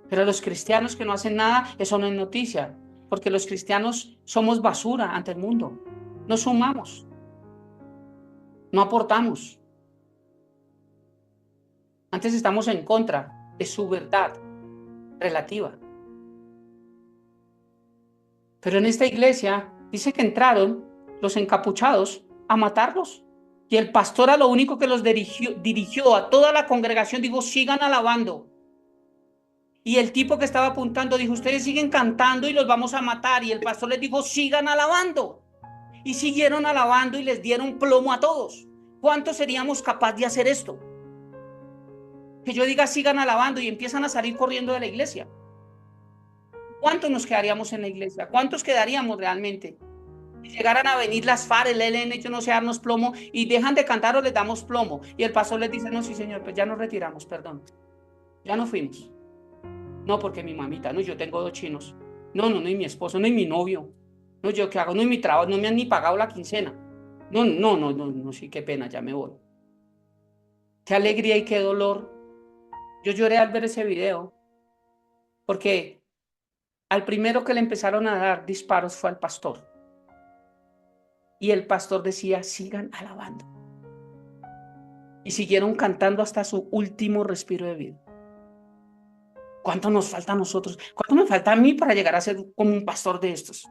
Pero los cristianos que no hacen nada, eso no es noticia, porque los cristianos somos basura ante el mundo, no sumamos, no aportamos. Antes estamos en contra de su verdad relativa. Pero en esta iglesia dice que entraron los encapuchados a matarlos. Y el pastor a lo único que los dirigió a toda la congregación, dijo, sigan alabando. Y el tipo que estaba apuntando dijo, ustedes siguen cantando y los vamos a matar. Y el pastor les dijo, sigan alabando. Y siguieron alabando y les dieron plomo a todos. ¿Cuántos seríamos capaces de hacer esto? Que yo diga, sigan alabando y empiezan a salir corriendo de la iglesia. ¿Cuántos nos quedaríamos en la iglesia? ¿Cuántos quedaríamos realmente? Si llegaran a venir las FARC, el ELN, yo no sé, darnos plomo y dejan de cantar o les damos plomo. Y el pastor les dice, no, sí, señor, pues ya nos retiramos, perdón. Ya no fuimos. No, porque mi mamita, no, yo tengo 2 chinos. No, y mi esposo, no, y mi novio. No, yo qué hago, no, y mi trabajo, no me han ni pagado la quincena. No, sí, qué pena, ya me voy. Qué alegría y qué dolor. Yo lloré al ver ese video, porque al primero que le empezaron a dar disparos fue al pastor. Y el pastor decía, sigan alabando. Y siguieron cantando hasta su último respiro de vida. ¿Cuánto nos falta a nosotros? ¿Cuánto me falta a mí para llegar a ser como un pastor de estos?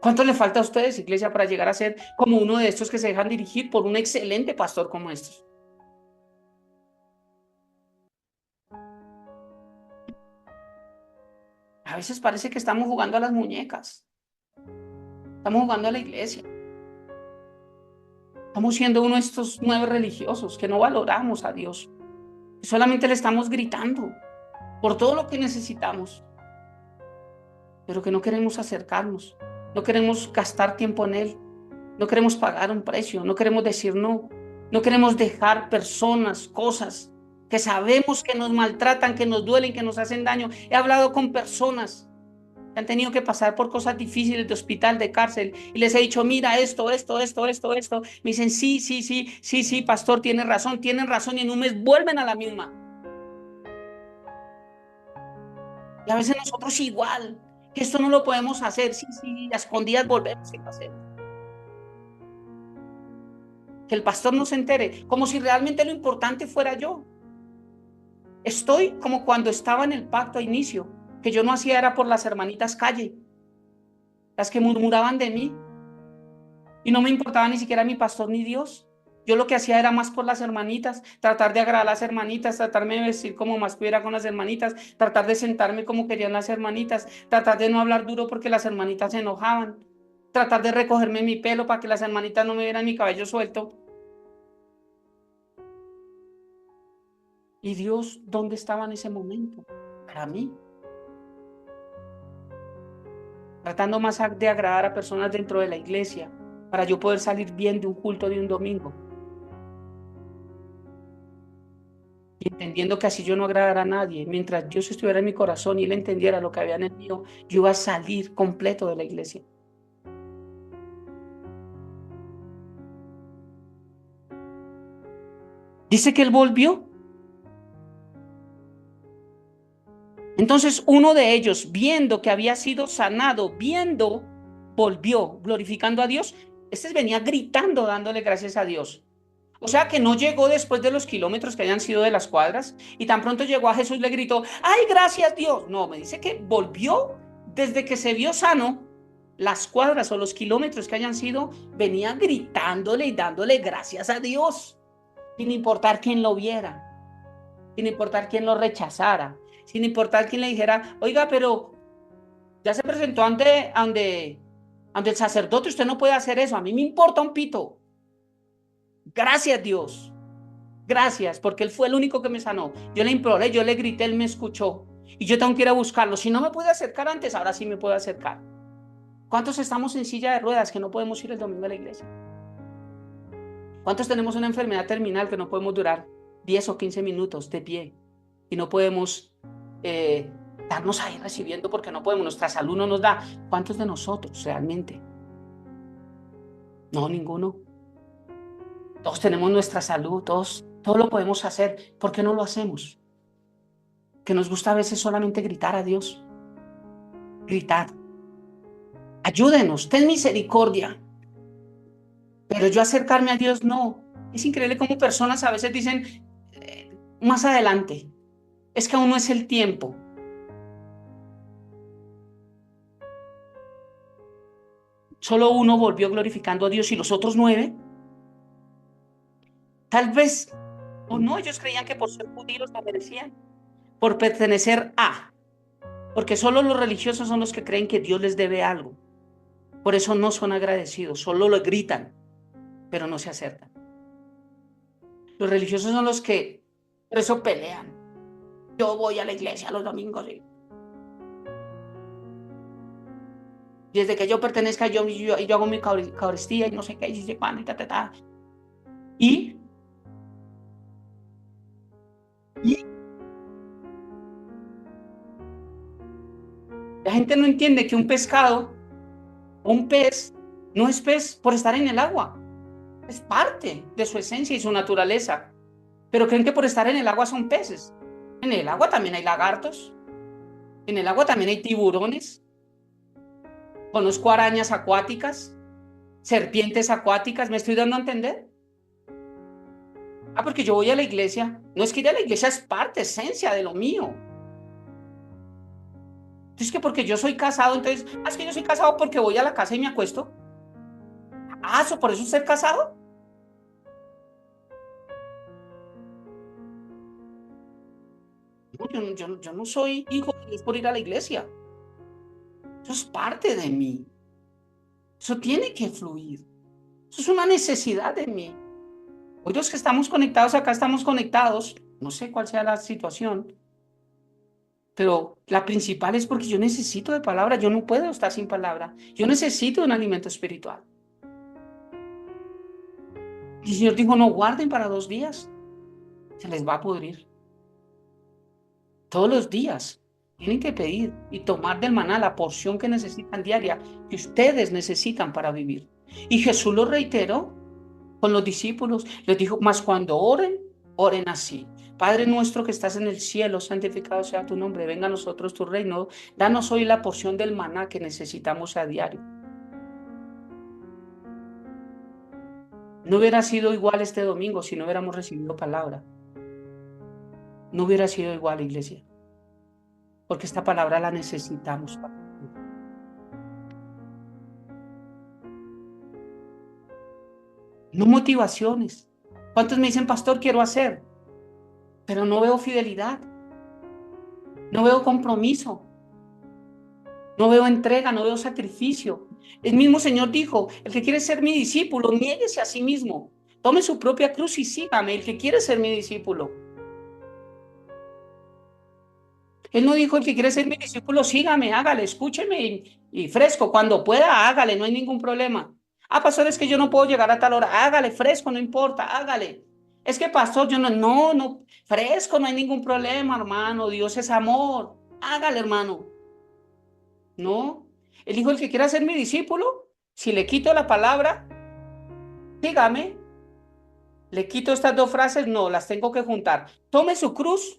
¿Cuánto le falta a ustedes, iglesia, para llegar a ser como uno de estos que se dejan dirigir por un excelente pastor como estos? A veces parece que estamos jugando a las muñecas. Estamos jugando a la iglesia. Estamos siendo uno de estos nuevos religiosos que no valoramos a Dios. Solamente le estamos gritando por todo lo que necesitamos, pero que no queremos acercarnos. No queremos gastar tiempo en Él. No queremos pagar un precio. No queremos decir no. No queremos dejar personas, cosas que sabemos que nos maltratan, que nos duelen, que nos hacen daño. He hablado con personas que han tenido que pasar por cosas difíciles de hospital, de cárcel, y les he dicho, mira, esto. Me dicen, sí, pastor, tienen razón, y en un mes vuelven a la misma. Y a veces nosotros igual, que esto no lo podemos hacer, sí, a escondidas volvemos a hacer. Que el pastor no se entere, como si realmente lo importante fuera yo. Estoy como cuando estaba en el pacto a inicio, que yo no hacía era por las hermanitas calle, las que murmuraban de mí, y no me importaba ni siquiera mi pastor ni Dios. Yo lo que hacía era más por las hermanitas, tratar de agradar a las hermanitas, tratarme de vestir como más pudiera con las hermanitas, tratar de sentarme como querían las hermanitas, tratar de no hablar duro porque las hermanitas se enojaban, tratar de recogerme mi pelo para que las hermanitas no me vieran mi cabello suelto. ¿Y Dios dónde estaba en ese momento? Para mí. Tratando más de agradar a personas dentro de la iglesia, para yo poder salir bien de un culto de un domingo. Y entendiendo que así yo no agradara a nadie, mientras Dios estuviera en mi corazón y Él entendiera lo que había en el mío, yo iba a salir completo de la iglesia. Dice que Él volvió. Entonces uno de ellos, viendo que había sido sanado, volvió, glorificando a Dios. Este venía gritando, dándole gracias a Dios. O sea que no llegó después de los kilómetros que hayan sido de las cuadras y tan pronto llegó a Jesús le gritó, ¡ay, gracias Dios! No, me dice que volvió desde que se vio sano, las cuadras o los kilómetros que hayan sido, venía gritándole y dándole gracias a Dios, sin importar quién lo viera, sin importar quién lo rechazara, sin importar quién le dijera, oiga, pero ya se presentó ante el sacerdote, usted no puede hacer eso, a mí me importa un pito. Gracias Dios. Gracias, porque Él fue el único que me sanó. Yo le imploré, yo le grité, Él me escuchó. Y yo tengo que ir a buscarlo. Si no me pude acercar antes, ahora sí me puedo acercar. ¿Cuántos estamos en silla de ruedas que no podemos ir el domingo a la iglesia? ¿Cuántos tenemos una enfermedad terminal que no podemos durar 10 o 15 minutos de pie? Y no podemos darnos ahí recibiendo porque no podemos, nuestra salud no nos da. ¿Cuántos de nosotros realmente? No, ninguno. Todos tenemos nuestra salud, todo lo podemos hacer. ¿Por qué no lo hacemos? Que nos gusta a veces solamente gritar a Dios. Gritar. Ayúdenos, ten misericordia. Pero yo acercarme a Dios, no. Es increíble cómo personas a veces dicen, más adelante, es que aún no es el tiempo. Solo uno volvió glorificando a Dios y los otros 9, tal vez, o no, ellos creían que por ser judíos lo merecían, por pertenecer a, porque solo los religiosos son los que creen que Dios les debe algo. Por eso no son agradecidos, solo lo gritan, pero no se acercan. Los religiosos son los que por eso pelean. Yo voy a la iglesia los domingos. ¿Sí? Desde que yo pertenezca, yo hago mi Eucaristía y no sé qué, y sé cuándo, y la gente no entiende que un pescado o un pez no es pez por estar en el agua. Es parte de su esencia y su naturaleza. Pero creen que por estar en el agua son peces. En el agua también hay lagartos. En el agua también hay tiburones. Conozco arañas acuáticas, serpientes acuáticas. ¿Me estoy dando a entender? Ah, porque yo voy a la iglesia. No, es que ir a la iglesia es parte, esencia de lo mío. Es que porque yo soy casado, entonces, es que yo soy casado porque voy a la casa y me acuesto. Ah, ¿eso por eso es ser casado? No, yo no soy hijo de Dios por ir a la iglesia. Eso es parte de mí. Eso tiene que fluir. Eso es una necesidad de mí. Hoy los que estamos conectados acá estamos conectados. No sé cuál sea la situación, pero la principal es porque yo necesito de palabra. Yo no puedo estar sin palabra. Yo necesito un alimento espiritual. Y el Señor dijo, no guarden para 2 días. Se les va a pudrir. Todos los días tienen que pedir y tomar del maná la porción que necesitan diaria, que ustedes necesitan para vivir. Y Jesús lo reiteró con los discípulos. Les dijo, mas cuando oren, oren así. Padre nuestro que estás en el cielo, santificado sea tu nombre. Venga a nosotros tu reino. Danos hoy la porción del maná que necesitamos a diario. No hubiera sido igual este domingo si no hubiéramos recibido palabra. No hubiera sido igual, iglesia, porque esta palabra la necesitamos. No motivaciones. ¿Cuántos me dicen, pastor, quiero hacer, pero no veo fidelidad, no veo compromiso, no veo entrega, no veo sacrificio? El mismo Señor dijo, el que quiere ser mi discípulo, niéguese a sí mismo, tome su propia cruz y sígame, el que quiere ser mi discípulo. Él no dijo, el que quiere ser mi discípulo, sígame, hágale, escúcheme y fresco, cuando pueda, hágale, no hay ningún problema. Ah, pastor, es que yo no puedo llegar a tal hora, hágale, fresco, no importa, hágale. Es que, pastor, yo no, fresco, no hay ningún problema, hermano, Dios es amor, hágale, hermano. No, él dijo, el que quiera ser mi discípulo, si le quito la palabra, sígame, le quito estas 2 frases, no, las tengo que juntar. Tome su cruz,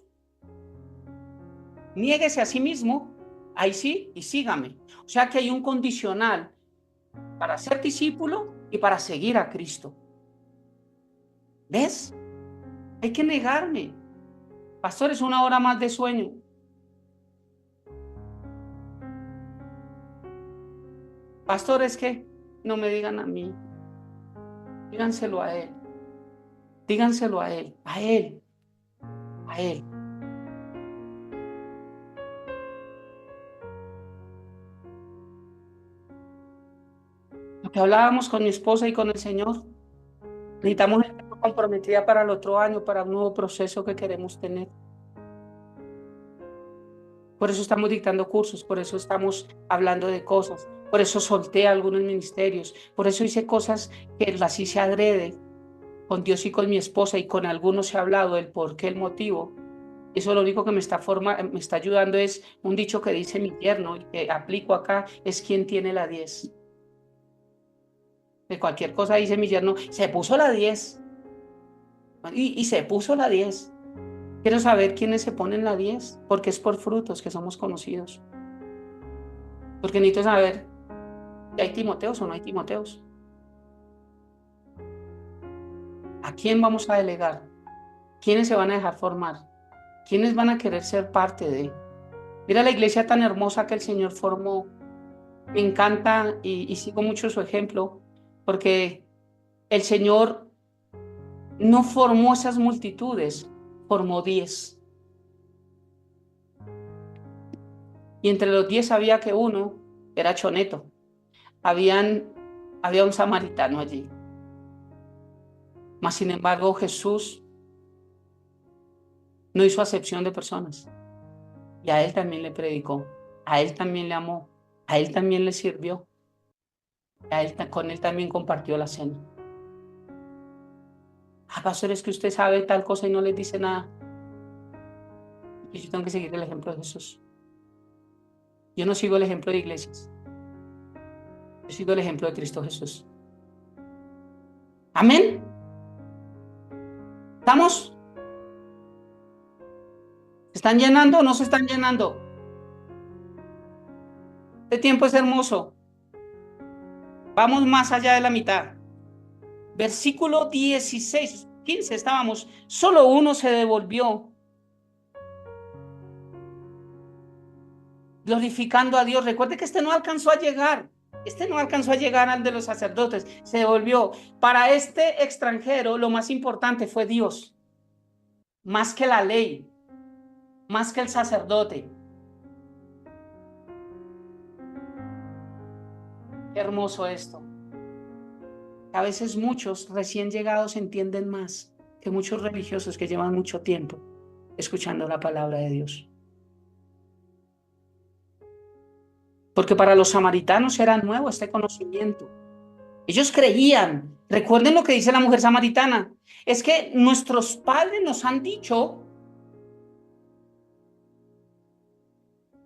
niéguese a sí mismo, ahí sí, y sígame. O sea que hay un condicional para ser discípulo y para seguir a Cristo. ¿Ves? Hay que negarme. Pastor, es 1 hora más de sueño. Pastor, es que no me digan a mí. Díganselo a Él. Díganselo a Él. A Él. A Él. Lo que hablábamos con mi esposa y con el Señor. Necesitamos gente comprometida para el otro año, para un nuevo proceso que queremos tener. Por eso estamos dictando cursos, por eso estamos hablando de cosas, por eso solté algunos ministerios, por eso hice cosas que las hice adrede con Dios y con mi esposa y con algunos he hablado del por qué, el motivo. Eso lo único que me está ayudando es un dicho que dice mi yerno y que aplico acá, es quien tiene la 10. De cualquier cosa dice mi yerno, se puso la 10 y se puso la 10. Quiero saber quiénes se ponen la 10, porque es por frutos que somos conocidos. Porque necesito saber si hay Timoteos o no hay Timoteos. ¿A quién vamos a delegar? ¿Quiénes se van a dejar formar? ¿Quiénes van a querer ser parte de? Mira la iglesia tan hermosa que el Señor formó. Me encanta y sigo mucho su ejemplo, porque el Señor no formó esas multitudes, formó 10. Y entre los 10 había que uno era choneto. Había un samaritano allí. Mas, sin embargo, Jesús no hizo acepción de personas. Y a él también le predicó, a él también le amó, a él también le sirvió, con él también compartió la cena. Ah, pastor, es que usted sabe tal cosa y no les dice nada. Y yo tengo que seguir el ejemplo de Jesús. Yo no sigo el ejemplo de iglesias. Yo sigo el ejemplo de Cristo Jesús. Amén. ¿Estamos? ¿Se están llenando o no se están llenando? Este tiempo es hermoso. Vamos más allá de la mitad. Versículo 16. 15 estábamos, solo uno se devolvió, glorificando a Dios. Recuerde que este no alcanzó a llegar al de los sacerdotes, se devolvió. Para este extranjero lo más importante fue Dios, más que la ley, más que el sacerdote. Qué hermoso esto. A veces muchos recién llegados entienden más que muchos religiosos que llevan mucho tiempo escuchando la palabra de Dios. Porque para los samaritanos era nuevo este conocimiento. Ellos creían, recuerden lo que dice la mujer samaritana, es que nuestros padres nos han dicho,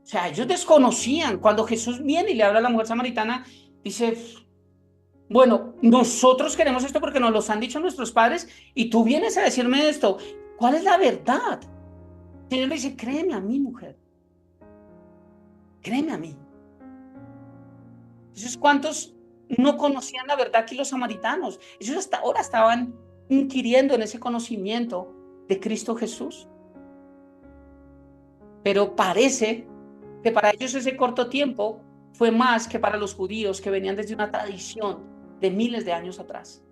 o sea, ellos desconocían. Cuando Jesús viene y le habla a la mujer samaritana, dice, bueno, nosotros queremos esto porque nos lo han dicho nuestros padres y tú vienes a decirme esto. ¿Cuál es la verdad? El Señor le dice, créeme a mí, mujer. Créeme a mí. Entonces, ¿cuántos no conocían la verdad aquí los samaritanos? Ellos hasta ahora estaban inquiriendo en ese conocimiento de Cristo Jesús. Pero parece que para ellos ese corto tiempo fue más que para los judíos que venían desde una tradición de miles de años atrás.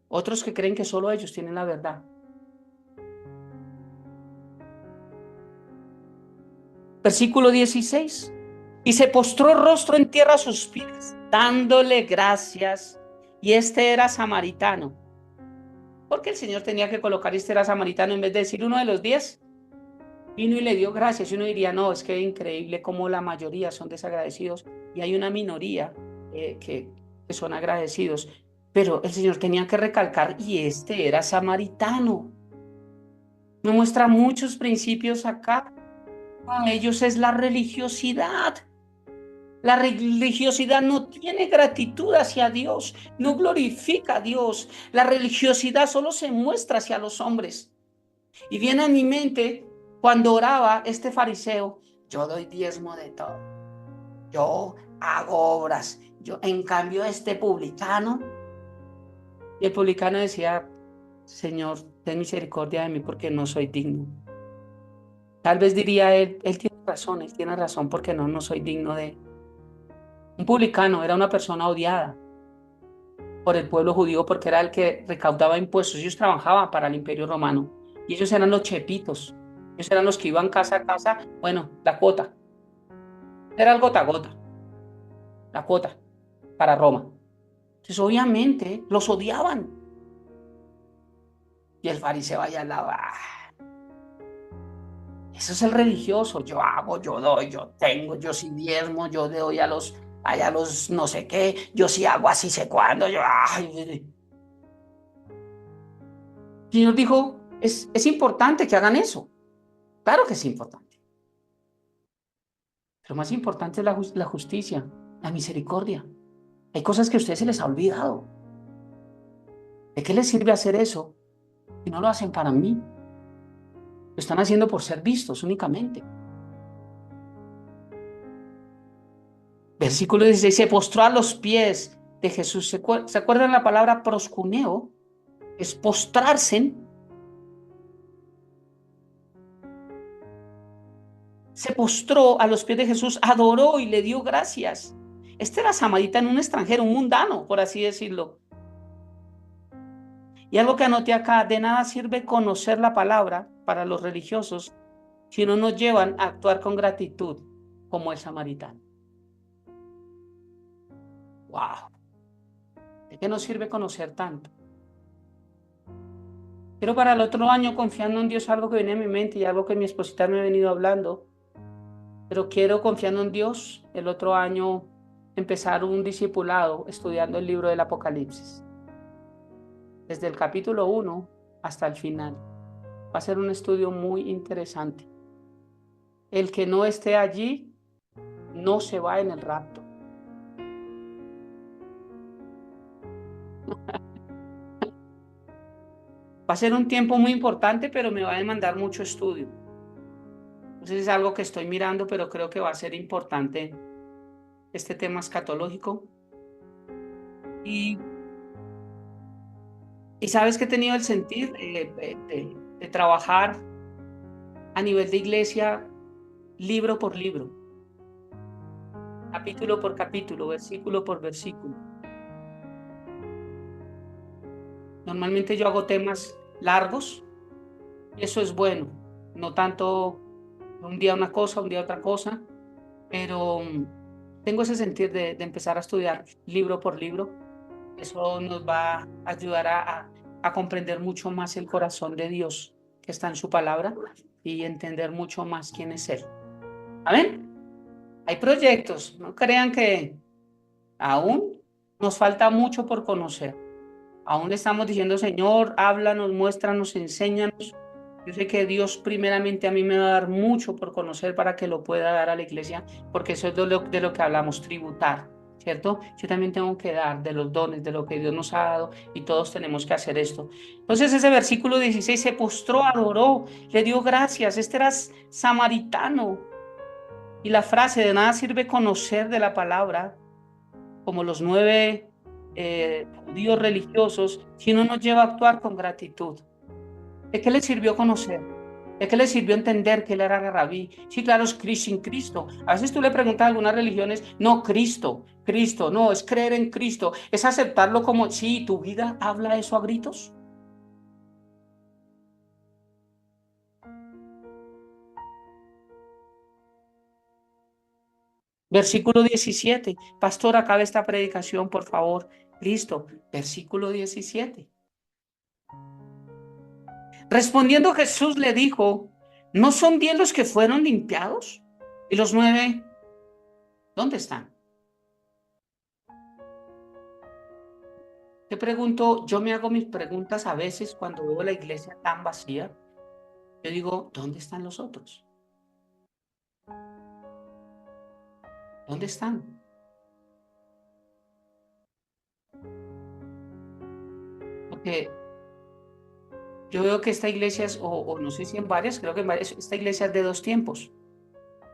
Otros que creen que solo ellos tienen la verdad. Versículo 16. Y se postró rostro en tierra a sus pies, dándole gracias. Y este era samaritano. Porque el Señor tenía que colocar este era samaritano en vez de decir uno de los 10. Vino y le dio gracias. Y uno diría, no, es que es increíble cómo la mayoría son desagradecidos y hay una minoría que son agradecidos. Pero el Señor tenía que recalcar, y este era samaritano. Me muestra muchos principios acá. Para ellos es la religiosidad. La religiosidad no tiene gratitud hacia Dios, no glorifica a Dios. La religiosidad solo se muestra hacia los hombres. Y viene a mi mente cuando oraba este fariseo, yo doy diezmo de todo, yo hago obras, yo en cambio este publicano, y el publicano decía, Señor, ten misericordia de mí porque no soy digno. Tal vez diría él tiene razón porque no soy digno de... Un publicano era una persona odiada por el pueblo judío porque era el que recaudaba impuestos. Ellos trabajaban para el Imperio Romano y ellos eran los chepitos. Ellos eran los que iban casa a casa, bueno, la cuota. Era el gota a gota, la cuota para Roma. Entonces, obviamente, los odiaban. Y el fariseo allá al lado, eso es el religioso. Yo hago, yo doy, yo tengo, yo sí diezmo, yo doy allá los no sé qué, yo sí hago así sé cuándo, yo, ay. El Señor dijo, es importante que hagan eso. Claro que es importante. Pero más importante es la justicia, la misericordia. Hay cosas que a ustedes se les ha olvidado. ¿De qué les sirve hacer eso si no lo hacen para mí? Lo están haciendo por ser vistos únicamente. Versículo 16, se postró a los pies de Jesús. ¿Se acuerdan la palabra proscuneo? Es postrarse. Se postró a los pies de Jesús, adoró y le dio gracias. Este era samaritano, un extranjero, un mundano, por así decirlo. Y algo que anoté acá, de nada sirve conocer la palabra para los religiosos si no nos llevan a actuar con gratitud como el samaritano. ¡Wow! ¿De qué nos sirve conocer tanto? Quiero para el otro año, confiando en Dios, algo que viene a mi mente y algo que mi esposita me ha venido hablando, pero quiero, confiando en Dios, el otro año empezar un discipulado estudiando el libro del Apocalipsis. Desde el capítulo 1 hasta el final. Va a ser un estudio muy interesante. El que no esté allí no se va en el rapto. Va a ser un tiempo muy importante, pero me va a demandar mucho estudio. Entonces es algo que estoy mirando, pero creo que va a ser importante este tema escatológico. Y Y sabes que he tenido el sentir de trabajar a nivel de iglesia, libro por libro, capítulo por capítulo, versículo por versículo. Normalmente yo hago temas largos y eso es bueno, no tanto un día una cosa, un día otra cosa, pero tengo ese sentir de empezar a estudiar libro por libro. Eso nos va a ayudar a comprender mucho más el corazón de Dios que está en su palabra y entender mucho más quién es Él. Amén. Hay proyectos, no crean que aún nos falta mucho por conocer. Aún le estamos diciendo, Señor, háblanos, muéstranos, enséñanos. Yo sé que Dios primeramente a mí me va a dar mucho por conocer para que lo pueda dar a la iglesia, porque eso es de lo que hablamos, tributar, ¿cierto? Yo también tengo que dar de los dones, de lo que Dios nos ha dado, y todos tenemos que hacer esto. Entonces ese versículo 16 se postró, adoró, le dio gracias. Este era samaritano. Y la frase de nada sirve conocer de la palabra, como los 9 judíos religiosos, si no nos lleva a actuar con gratitud. ¿De qué le sirvió conocer? ¿De qué le sirvió entender que él era rabí? Sí, claro, es sin Cristo. A veces tú le preguntas a algunas religiones, no, Cristo, Cristo, no, es creer en Cristo, es aceptarlo como, sí, ¿tu vida habla eso a gritos? Versículo 17. Pastor, acabe esta predicación, por favor. Listo. Versículo 17. Respondiendo Jesús le dijo, ¿no son 10 los que fueron limpiados? ¿Y los 9 dónde están? Te pregunto, yo me hago mis preguntas a veces cuando veo la iglesia tan vacía. Yo digo, ¿dónde están los otros? ¿Dónde están? Porque yo veo que esta iglesia es, o no sé si en varias, creo que en varias, esta iglesia es de dos tiempos,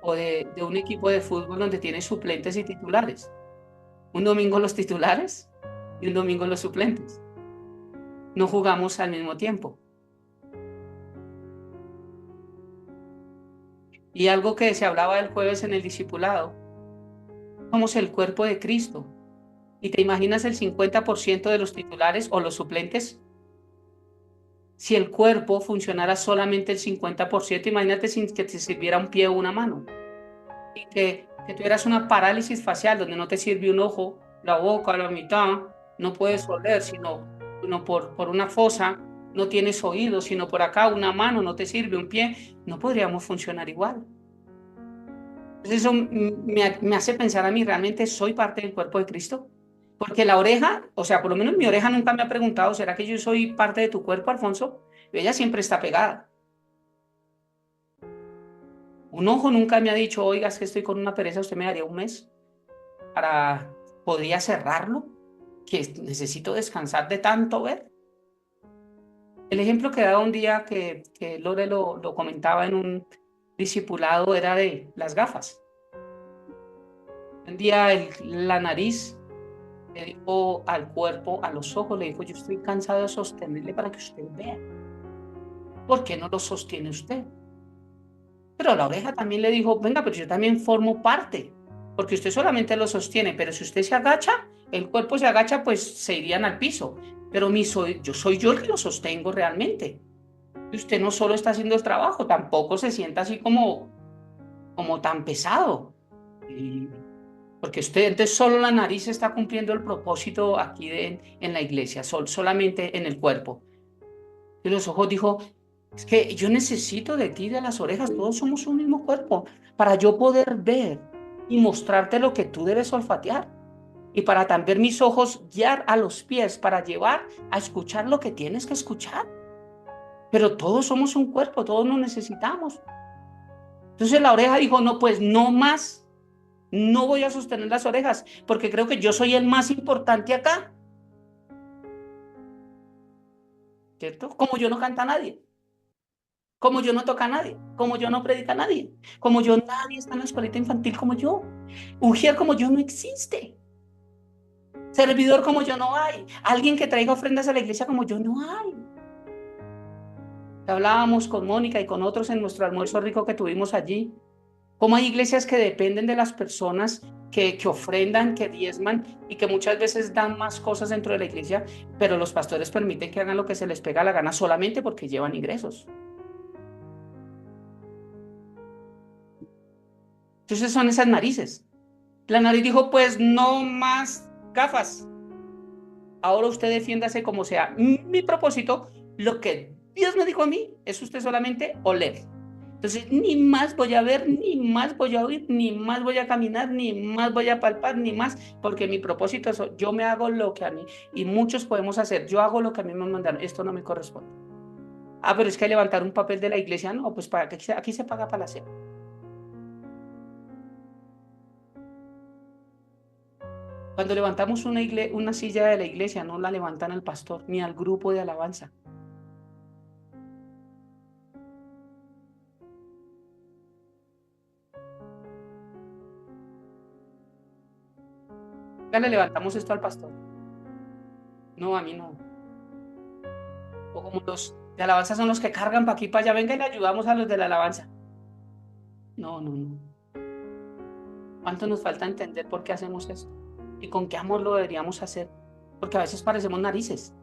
o de un equipo de fútbol donde tiene suplentes y titulares. Un domingo los titulares y un domingo los suplentes. No jugamos al mismo tiempo. Y algo que se hablaba el jueves en el discipulado, somos el cuerpo de Cristo. ¿Y te imaginas el 50% de los titulares o los suplentes? Si el cuerpo funcionara solamente el 50%, imagínate sin que te sirviera un pie o una mano. Y que tuvieras una parálisis facial donde no te sirve un ojo, la boca, la mitad, no puedes oler, sino por una fosa, no tienes oídos, sino por acá una mano, no te sirve un pie, no podríamos funcionar igual. Entonces eso me hace pensar a mí, ¿realmente soy parte del cuerpo de Cristo? Porque la oreja, o sea, por lo menos mi oreja nunca me ha preguntado, ¿será que yo soy parte de tu cuerpo, Alfonso? Ella siempre está pegada. Un ojo nunca me ha dicho, oiga, es que estoy con una pereza, usted me daría un mes podría cerrarlo, que necesito descansar de tanto ver. El ejemplo que daba un día que Lore lo comentaba en un discipulado era de las gafas. Un día la nariz le dijo al cuerpo, a los ojos, le dijo, yo estoy cansado de sostenerle para que usted vea. ¿Por qué no lo sostiene usted? Pero la oreja también le dijo, venga, pero yo también formo parte, porque usted solamente lo sostiene, pero si usted se agacha, el cuerpo se agacha, pues se irían al piso. Pero yo soy yo el que lo sostengo realmente. Y usted no solo está haciendo el trabajo, tampoco se sienta así como tan pesado. Y- Porque usted, entonces solo la nariz está cumpliendo el propósito aquí en la iglesia, solamente en el cuerpo. Y los ojos dijo, es que yo necesito de ti, de las orejas, todos somos un mismo cuerpo, para yo poder ver y mostrarte lo que tú debes olfatear. Y para también mis ojos guiar a los pies, para llevar a escuchar lo que tienes que escuchar. Pero todos somos un cuerpo, todos nos necesitamos. Entonces la oreja dijo, no, pues no más, no voy a sostener las orejas, porque creo que yo soy el más importante acá, ¿cierto? Como yo no canta a nadie. Como yo no toca a nadie, como yo no predica a nadie, como yo nadie está en la escuelita infantil como yo. Ujier como yo no existe. Servidor como yo no hay. Alguien que traiga ofrendas a la iglesia como yo no hay. Hablábamos con Mónica y con otros en nuestro almuerzo rico que tuvimos allí. Cómo hay iglesias que dependen de las personas que ofrendan, que diezman y que muchas veces dan más cosas dentro de la iglesia, pero los pastores permiten que hagan lo que se les pega la gana solamente porque llevan ingresos. Entonces son esas narices. La nariz dijo, pues no más gafas. Ahora usted defiéndase como sea. Mi propósito, lo que Dios me dijo a mí, es usted solamente oler. Entonces, ni más voy a ver, ni más voy a oír, ni más voy a caminar, ni más voy a palpar, ni más, porque mi propósito es, yo me hago lo que a mí, y muchos podemos hacer, yo hago lo que a mí me mandaron, esto no me corresponde. Ah, pero es que levantar un papel de la iglesia, no, pues para aquí se paga para la cena. Cuando levantamos una silla de la iglesia, no la levantan al pastor, ni al grupo de alabanza. Ya le levantamos esto al pastor. No, a mí no. O como los de alabanza son los que cargan para aquí para allá, venga y le ayudamos a los de la alabanza. No, no, no. ¿Cuánto nos falta entender por qué hacemos eso? Y con qué amor lo deberíamos hacer. Porque a veces parecemos narices.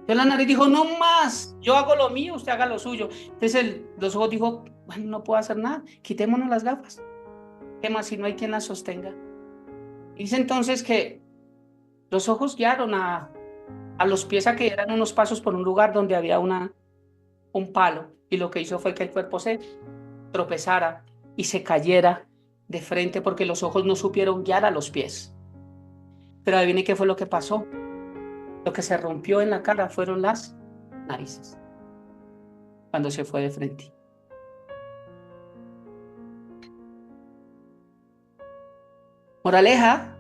Entonces la nariz dijo, no más, yo hago lo mío, usted haga lo suyo. Entonces los ojos dijo, bueno, no puedo hacer nada, quitémonos las gafas. ¿Qué más si no hay quien las sostenga? Dice entonces que los ojos guiaron a los pies a que dieran unos pasos por un lugar donde había un palo. Y lo que hizo fue que el cuerpo se tropezara y se cayera de frente porque los ojos no supieron guiar a los pies. Pero adivine qué fue lo que pasó. Lo que se rompió en la cara fueron las narices cuando se fue de frente. Moraleja,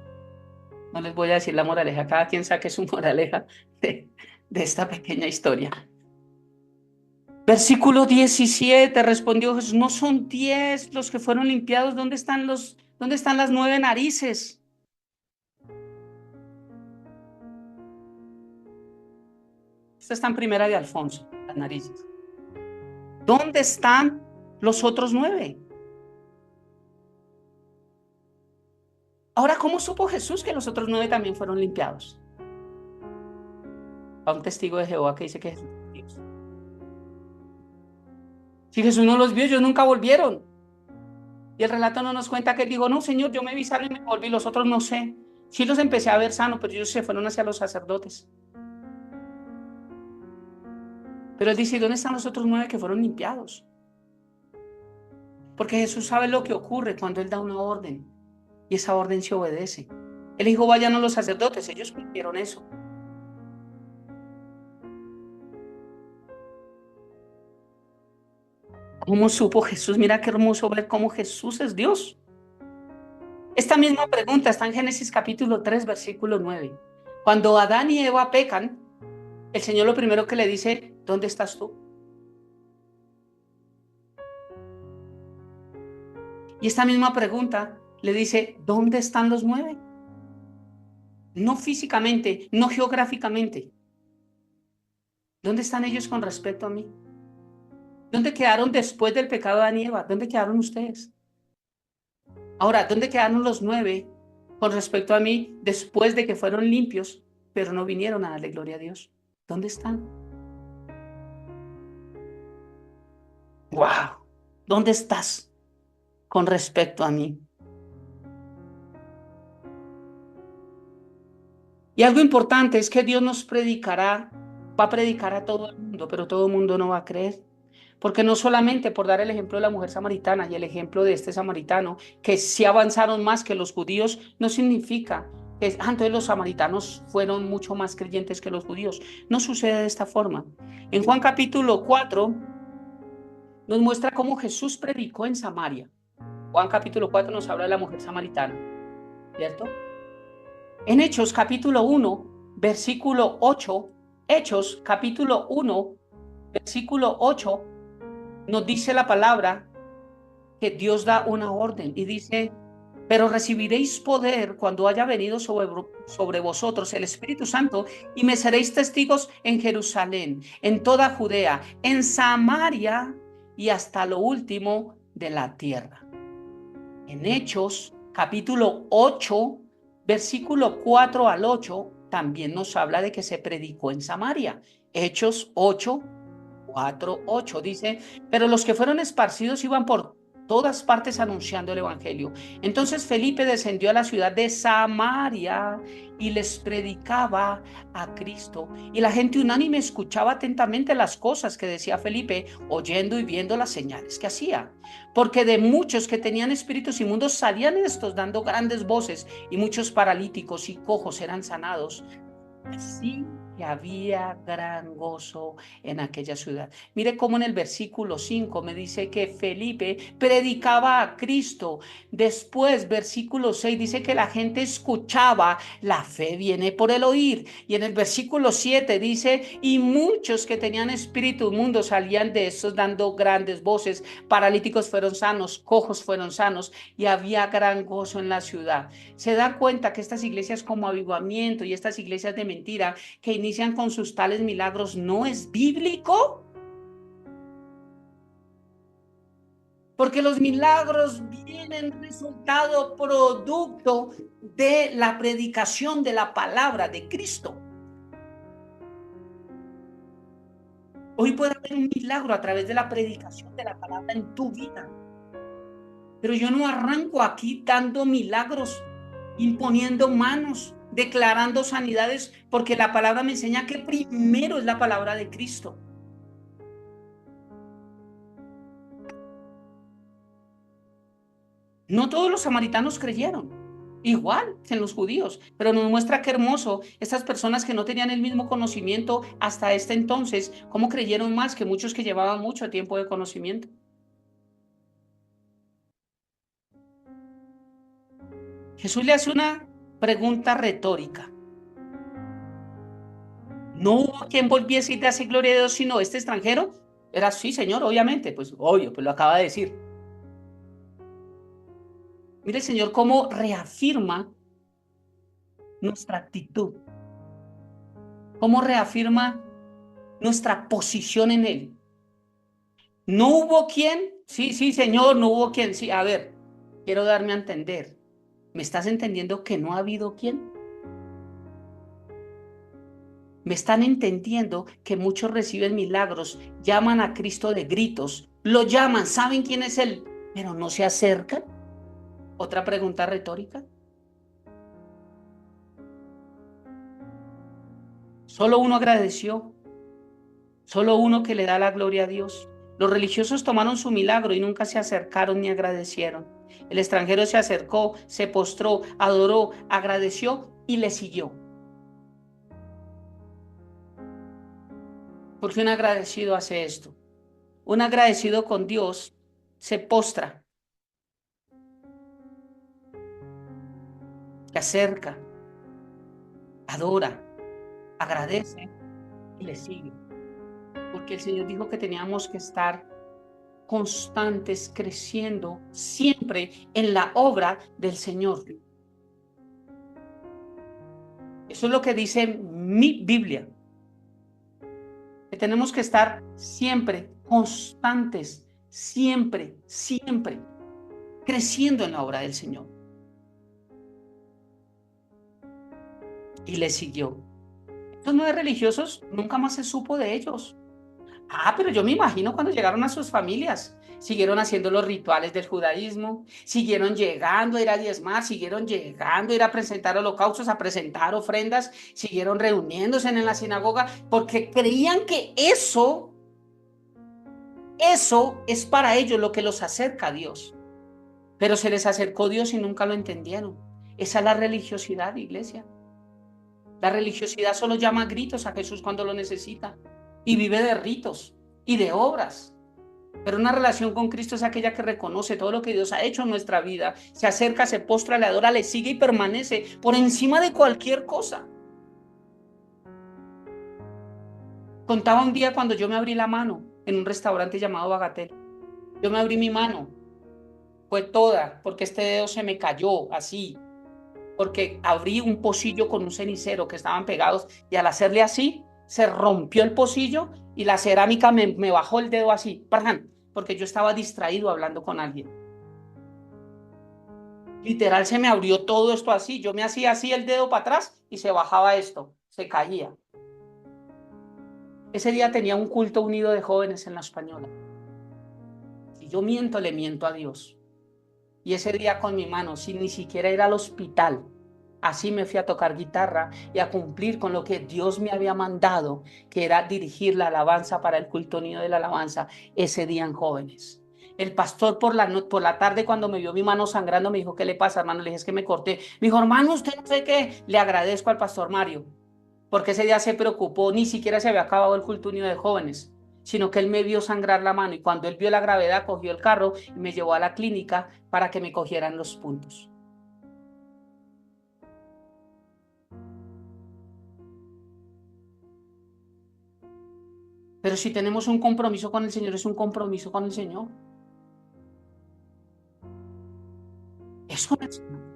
no les voy a decir la moraleja, cada quien saque su moraleja de esta pequeña historia. Versículo 17, respondió Jesús, no son 10 los que fueron limpiados, ¿dónde están las 9 narices? Esta está en primera de Alfonso, las narices. ¿Dónde están los otros 9? Ahora, ¿cómo supo Jesús que los otros 9 también fueron limpiados? A un testigo de Jehová que dice que Jesús es Dios. Si Jesús no los vio, ellos nunca volvieron. Y el relato no nos cuenta que él dijo, no, Señor, yo me vi sano y me volví, los otros no sé. Sí los empecé a ver sano, pero ellos se fueron hacia los sacerdotes. Pero él dice, ¿dónde están los otros 9 que fueron limpiados? Porque Jesús sabe lo que ocurre cuando él da una orden y esa orden se obedece. Él dijo, vayan a los sacerdotes, ellos cumplieron eso. ¿Cómo supo Jesús? Mira qué hermoso ver cómo Jesús es Dios. Esta misma pregunta está en Génesis capítulo 3, versículo 9. Cuando Adán y Eva pecan, el Señor lo primero que le dice, ¿dónde estás tú? Y esta misma pregunta le dice, ¿dónde están los 9? No físicamente, no geográficamente. ¿Dónde están ellos con respecto a mí? ¿Dónde quedaron después del pecado de Adán y Eva? ¿Dónde quedaron ustedes? Ahora, ¿dónde quedaron los 9 con respecto a mí después de que fueron limpios, pero no vinieron a darle gloria a Dios? ¿Dónde están? ¡Wow! ¿Dónde estás con respecto a mí? Y algo importante es que Dios nos predicará, va a predicar a todo el mundo, pero todo el mundo no va a creer. Porque no solamente por dar el ejemplo de la mujer samaritana y el ejemplo de este samaritano, que sí avanzaron más que los judíos, no significa que entonces los samaritanos fueron mucho más creyentes que los judíos. No sucede de esta forma. En Juan capítulo 4 nos muestra cómo Jesús predicó en Samaria. Juan capítulo 4 nos habla de la mujer samaritana, ¿cierto? En Hechos capítulo 1, versículo 8, Hechos capítulo 1, versículo 8, nos dice la palabra que Dios da una orden y dice, pero recibiréis poder cuando haya venido sobre vosotros el Espíritu Santo y me seréis testigos en Jerusalén, en toda Judea, en Samaria y hasta lo último de la tierra. En Hechos, capítulo 8, versículo 4 al 8, también nos habla de que se predicó en Samaria. Hechos 8, 4, 8 dice, pero los que fueron esparcidos iban por todas partes anunciando el evangelio. Entonces Felipe descendió a la ciudad de Samaria y les predicaba a Cristo. Y la gente unánime escuchaba atentamente las cosas que decía Felipe, oyendo y viendo las señales que hacía. Porque de muchos que tenían espíritus inmundos salían estos dando grandes voces, y muchos paralíticos y cojos eran sanados. Así que había gran gozo en aquella ciudad. Mire cómo en el versículo 5 me dice que Felipe predicaba a Cristo. Después, versículo 6 dice que la gente escuchaba, la fe viene por el oír. Y en el versículo 7 dice, y muchos que tenían espíritu inmundo salían de estos dando grandes voces, paralíticos fueron sanos, cojos fueron sanos, y había gran gozo en la ciudad. Se da cuenta que estas iglesias como Avivamiento y estas iglesias de mentira que inician con sus tales milagros no es bíblico, porque los milagros vienen resultado producto de la predicación de la palabra de Cristo. Hoy puede haber un milagro a través de la predicación de la palabra en tu vida, pero yo no arranco aquí dando milagros, imponiendo manos, declarando sanidades, porque la palabra me enseña que primero es la palabra de Cristo. No todos los samaritanos creyeron, igual que en los judíos, pero nos muestra qué hermoso estas personas que no tenían el mismo conocimiento hasta este entonces, cómo creyeron más que muchos que llevaban mucho tiempo de conocimiento. Jesús le hace una pregunta retórica. No hubo quien volviese y dase gloria a Dios, sino este extranjero. Era sí, señor, obviamente, pues obvio, pues lo acaba de decir. Mire el Señor cómo reafirma nuestra actitud, cómo reafirma nuestra posición en Él. No hubo quien, sí, sí, Señor, no hubo quien, sí, a ver, quiero darme a entender. ¿Me estás entendiendo que no ha habido quien? ¿Me están entendiendo que muchos reciben milagros, llaman a Cristo de gritos, lo llaman, saben quién es Él, pero no se acercan? Otra pregunta retórica. Solo uno agradeció, solo uno que le da la gloria a Dios. Los religiosos tomaron su milagro y nunca se acercaron ni agradecieron. El extranjero se acercó, se postró, adoró, agradeció y le siguió. Porque un agradecido hace esto. Un agradecido con Dios se postra, se acerca, adora, agradece y le sigue. Porque el Señor dijo que teníamos que estar constantes, creciendo siempre en la obra del Señor. Eso es lo que dice mi Biblia. Que tenemos que estar siempre constantes, siempre, siempre creciendo en la obra del Señor. Y le siguió. Estos 9 religiosos nunca más se supo de ellos. Pero yo me imagino cuando llegaron a sus familias, siguieron haciendo los rituales del judaísmo, siguieron llegando a ir a diezmar, siguieron llegando a ir a presentar holocaustos, a presentar ofrendas, siguieron reuniéndose en la sinagoga, porque creían que eso es para ellos lo que los acerca a Dios. Pero se les acercó Dios y nunca lo entendieron. Esa es la religiosidad, iglesia. La religiosidad solo llama a gritos a Jesús cuando lo necesita y vive de ritos y de obras. Pero una relación con Cristo es aquella que reconoce todo lo que Dios ha hecho en nuestra vida, se acerca, se postra, le adora, le sigue y permanece por encima de cualquier cosa. Contaba un día cuando yo me abrí la mano en un restaurante llamado Bagatel. Yo me abrí mi mano fue toda, porque este dedo se me cayó así, porque abrí un pocillo con un cenicero que estaban pegados y al hacerle así, se rompió el pocillo y la cerámica me bajó el dedo así, ¡pran! Porque yo estaba distraído hablando con alguien. Literal se me abrió todo esto así, yo me hacía así el dedo para atrás y se bajaba esto, se caía. Ese día tenía un culto unido de jóvenes en la Española. Si yo miento, le miento a Dios. Y ese día con mi mano, sin ni siquiera ir al hospital, así me fui a tocar guitarra y a cumplir con lo que Dios me había mandado, que era dirigir la alabanza para el culto unido de la alabanza, ese día en jóvenes. El pastor por la tarde, cuando me vio mi mano sangrando, me dijo: ¿qué le pasa, hermano? Le dije: es que me corté. Me dijo: hermano, usted no sé qué. Le agradezco al pastor Mario, porque ese día se preocupó, ni siquiera se había acabado el culto unido de jóvenes, sino que él me vio sangrar la mano y cuando él vio la gravedad, cogió el carro y me llevó a la clínica para que me cogieran los puntos. Pero si tenemos un compromiso con el Señor, es un compromiso con el Señor. Es con el Señor.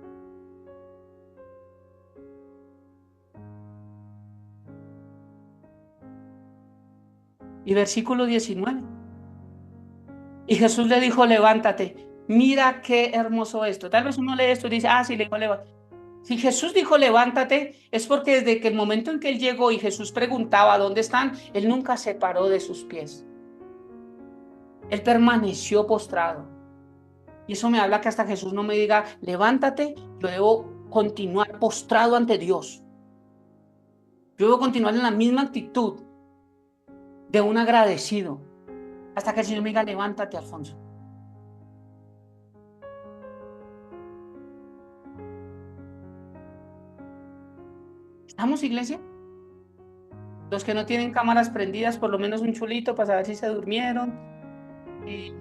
Y versículo 19. Y Jesús le dijo: levántate, mira qué hermoso esto. Tal vez uno lee esto y dice: ah, sí, le dijo levántate. Si Jesús dijo levántate, es porque desde que el momento en que él llegó y Jesús preguntaba dónde están, él nunca se paró de sus pies. Él permaneció postrado. Y eso me habla que hasta Jesús no me diga levántate, yo debo continuar postrado ante Dios. Yo debo continuar en la misma actitud de un agradecido hasta que el Señor me diga levántate, Alfonso. ¿Estamos, iglesia? Los que no tienen cámaras prendidas, por lo menos un chulito para saber si se durmieron. Y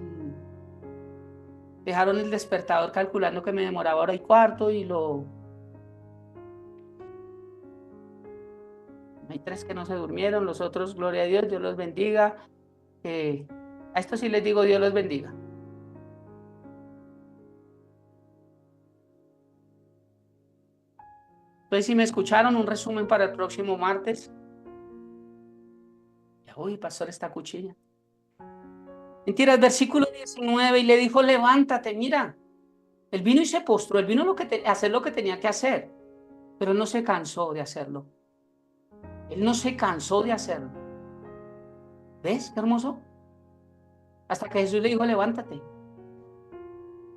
dejaron el despertador calculando que me demoraba hora y cuarto y lo... Hay 3 que no se durmieron, los otros, gloria a Dios, Dios los bendiga. A esto sí les digo: Dios los bendiga. Entonces, si me escucharon, un resumen para el próximo martes. Uy, pastor, esta cuchilla. Mentiras, versículo 19, y le dijo: levántate, mira. Él vino y se postró, él vino a hacer lo que tenía que hacer, pero él no se cansó de hacerlo. Él no se cansó de hacerlo. ¿Ves qué hermoso? Hasta que Jesús le dijo: levántate.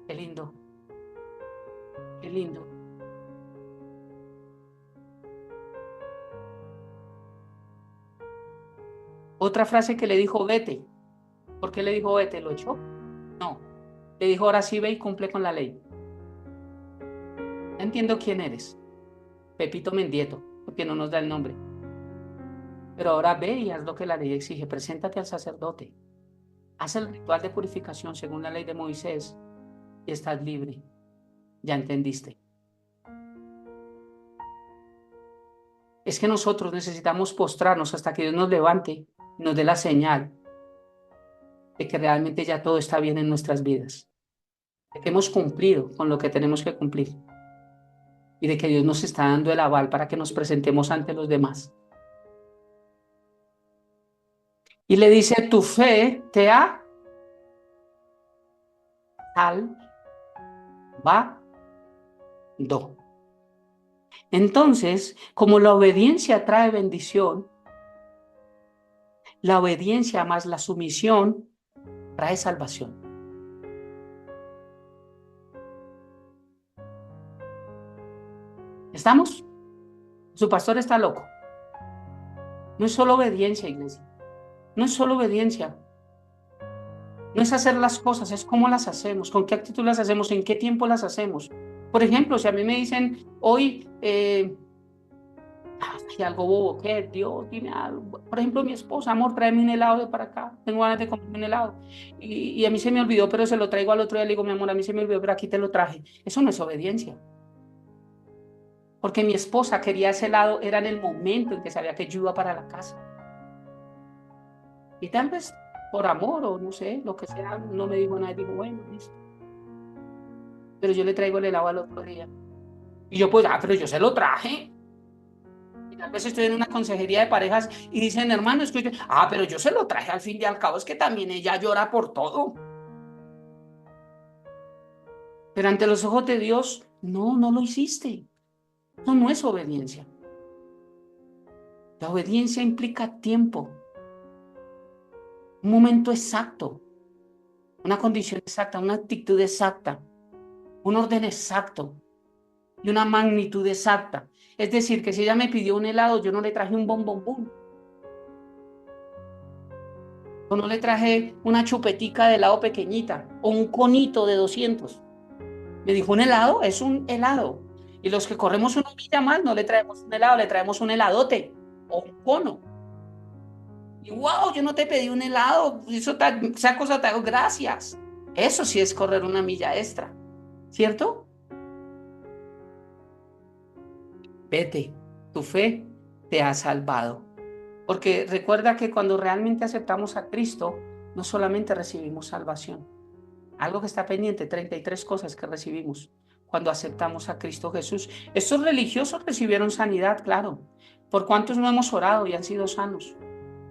Qué lindo. Qué lindo. Otra frase que le dijo: vete. ¿Por qué le dijo vete? ¿Lo echó? No. Le dijo: ahora sí ve y cumple con la ley. Entiendo quién eres. Pepito Mendieto, porque no nos da el nombre. Pero ahora ve y haz lo que la ley exige. Preséntate al sacerdote. Haz el ritual de purificación según la ley de Moisés y estás libre. Ya entendiste. Es que nosotros necesitamos postrarnos hasta que Dios nos levante, nos dé la señal de que realmente ya todo está bien en nuestras vidas, de que hemos cumplido con lo que tenemos que cumplir y de que Dios nos está dando el aval para que nos presentemos ante los demás. Y le dice: tu fe te ha salvado. Entonces, como la obediencia trae bendición, la obediencia más la sumisión trae salvación. ¿Estamos? Su pastor está loco. No es solo obediencia, iglesia. No es solo obediencia. No es hacer las cosas, es cómo las hacemos, con qué actitud las hacemos, en qué tiempo las hacemos. Por ejemplo, si a mí me dicen hoy, hay algo bobo, ¿qué? Dios, dime algo. Por ejemplo, mi esposa: amor, tráeme un helado de para acá. Tengo ganas de comer un helado. Y a mí se me olvidó, pero se lo traigo al otro día. Le digo: mi amor, a mí se me olvidó, pero aquí te lo traje. Eso no es obediencia. Porque mi esposa quería ese helado, era en el momento en que sabía que yo iba para la casa. Y tal vez por amor o no sé, lo que sea, no me dijo nada. Digo: bueno, listo. pero yo le traigo el helado al otro día. Y yo pues, pero yo se lo traje. Y tal vez estoy en una consejería de parejas y dicen, hermano, es que pero yo se lo traje al fin y al cabo, es que también ella llora por todo. Pero ante los ojos de Dios, no, no lo hiciste. No, no es obediencia. La obediencia implica tiempo, un momento exacto, una condición exacta, una actitud exacta, un orden exacto y una magnitud exacta. Es decir, que si ella me pidió un helado, yo no le traje un bombombón. O no le traje una chupetica de helado pequeñita o un conito de 200. Me dijo, un helado es un helado. Y los que corremos una milla más, no le traemos un helado, le traemos un heladote o un cono. Y wow, yo no te pedí un helado, esa cosa te hago gracias. Eso sí es correr una milla extra, ¿cierto? Vete, tu fe te ha salvado. Porque recuerda que cuando realmente aceptamos a Cristo, no solamente recibimos salvación. Algo que está pendiente, 33 cosas que recibimos cuando aceptamos a Cristo Jesús. Estos religiosos recibieron sanidad, claro. ¿Por cuántos no hemos orado y han sido sanos?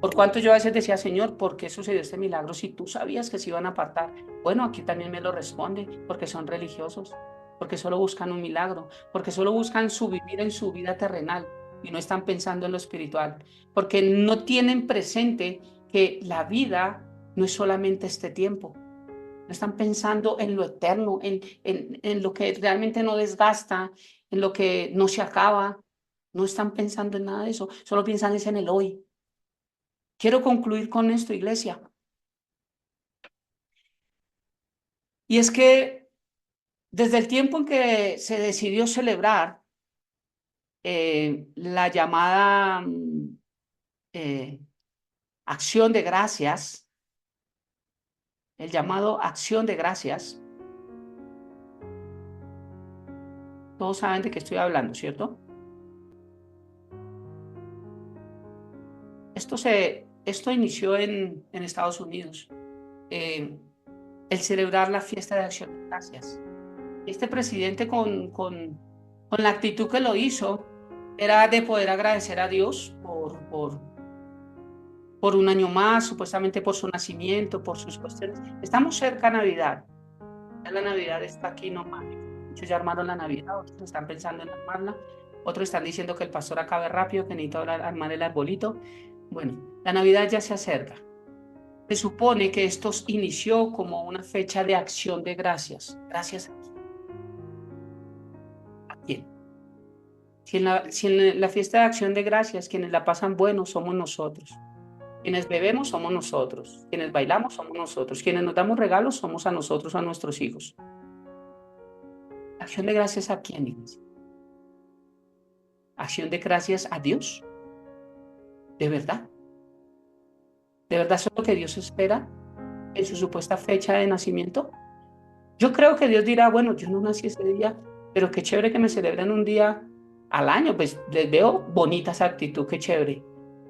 ¿Por cuánto yo a veces decía, Señor, por qué sucedió este milagro si tú sabías que se iban a apartar? Bueno, aquí también me lo responde, porque son religiosos, porque solo buscan un milagro, porque solo buscan su vivir en su vida terrenal y no están pensando en lo espiritual, porque no tienen presente que la vida no es solamente este tiempo. No están pensando en lo eterno, en lo que realmente no desgasta, en lo que no se acaba. No están pensando en nada de eso, solo piensan es en el hoy. Quiero concluir con esto, iglesia. Y es que desde el tiempo en que se decidió celebrar la llamada eh, acción de gracias, el llamado acción de gracias, todos saben de qué estoy hablando, ¿cierto? Esto inició en Estados Unidos, eh, el celebrar la fiesta de acción de gracias. Este presidente con la actitud que lo hizo era de poder agradecer a Dios por un año más, supuestamente por su nacimiento, por sus cuestiones. Estamos cerca a Navidad. Ya la Navidad está aquí nomás. Muchos ya armaron la Navidad, otros están pensando en armarla, otros están diciendo que el pastor acabe rápido, que necesita armar el arbolito. Bueno, la Navidad ya se acerca. Se supone que esto inició como una fecha de acción de gracias. Gracias a quién. Si en la fiesta de acción de gracias, quienes la pasan bueno somos nosotros. Quienes bebemos somos nosotros. Quienes bailamos somos nosotros. Quienes nos damos regalos somos a nosotros, a nuestros hijos. Acción de gracias a quién, iglesia. Acción de gracias a Dios. De verdad. De verdad eso es lo que Dios espera en su supuesta fecha de nacimiento. Yo creo que Dios dirá, bueno, yo no nací ese día, pero qué chévere que me celebren un día al año, pues les veo bonita esa actitud, qué chévere.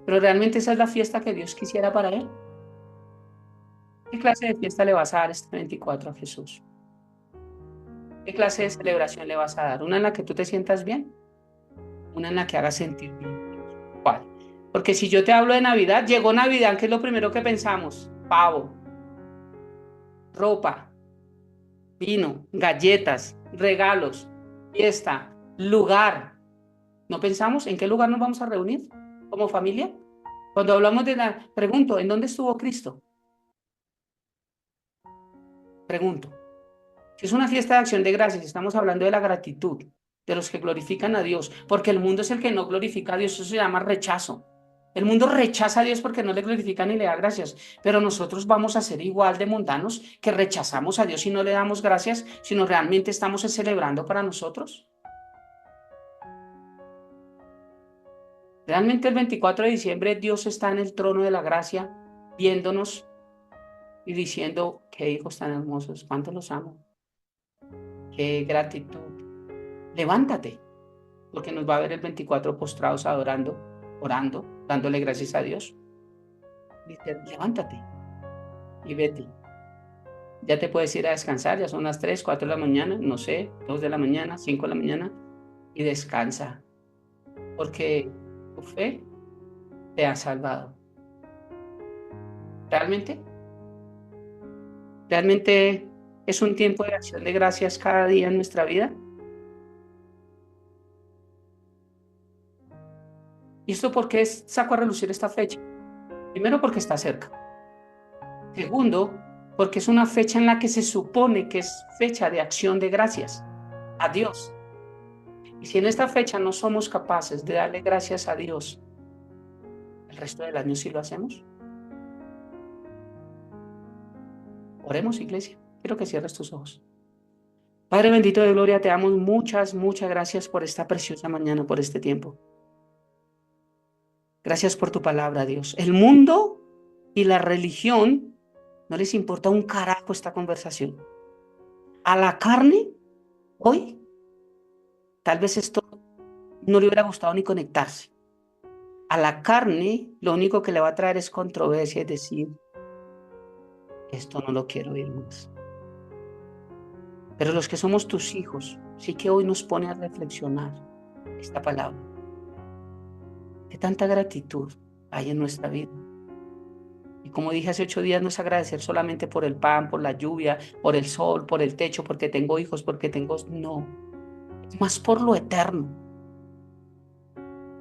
Pero realmente esa es la fiesta que Dios quisiera para él. ¿Qué clase de fiesta le vas a dar este 24 a Jesús? ¿Qué clase de celebración le vas a dar? ¿Una en la que tú te sientas bien? ¿Una en la que hagas sentir bien? ¿Cuál? Porque si yo te hablo de Navidad, llegó Navidad, ¿qué es lo primero que pensamos? Pavo, ropa, vino, galletas, regalos, fiesta, lugar. ¿No pensamos en qué lugar nos vamos a reunir como familia? Cuando hablamos pregunto, ¿en dónde estuvo Cristo? Pregunto. Si es una fiesta de acción de gracias, estamos hablando de la gratitud, de los que glorifican a Dios, porque el mundo es el que no glorifica a Dios, eso se llama rechazo. El mundo rechaza a Dios porque no le glorifica ni le da gracias, pero nosotros vamos a ser igual de mundanos que rechazamos a Dios y no le damos gracias, sino realmente estamos celebrando para nosotros. Realmente el 24 de diciembre Dios está en el trono de la gracia, viéndonos y diciendo, qué hijos tan hermosos, cuánto los amo, qué gratitud. Levántate, porque nos va a ver el 24 postrados adorando, orando, dándole gracias a Dios. Dice, levántate y vete. Ya te puedes ir a descansar, ya son las 3, 4 de la mañana, no sé, 2 de la mañana, 5 de la mañana, y descansa, porque tu fe te ha salvado. ¿Realmente? ¿Realmente es un tiempo de acción de gracias cada día en nuestra vida? ¿Y esto por qué saco a relucir esta fecha? Primero, porque está cerca. Segundo, porque es una fecha en la que se supone que es fecha de acción de gracias a Dios. Y si en esta fecha no somos capaces de darle gracias a Dios, el resto del año sí lo hacemos. Oremos, iglesia. Quiero que cierres tus ojos. Padre bendito de gloria, te damos muchas, muchas gracias por esta preciosa mañana, por este tiempo. Gracias por tu palabra, Dios. El mundo y la religión no les importa un carajo esta conversación. A la carne, hoy, tal vez esto no le hubiera gustado ni conectarse. A la carne, lo único que le va a traer es controversia, es decir, esto no lo quiero oír más. Pero los que somos tus hijos, sí que hoy nos pone a reflexionar esta palabra. ¿Qué tanta gratitud hay en nuestra vida? Y como dije hace 8 días, no es agradecer solamente por el pan, por la lluvia, por el sol, por el techo, porque tengo hijos, porque tengo... No, es más por lo eterno.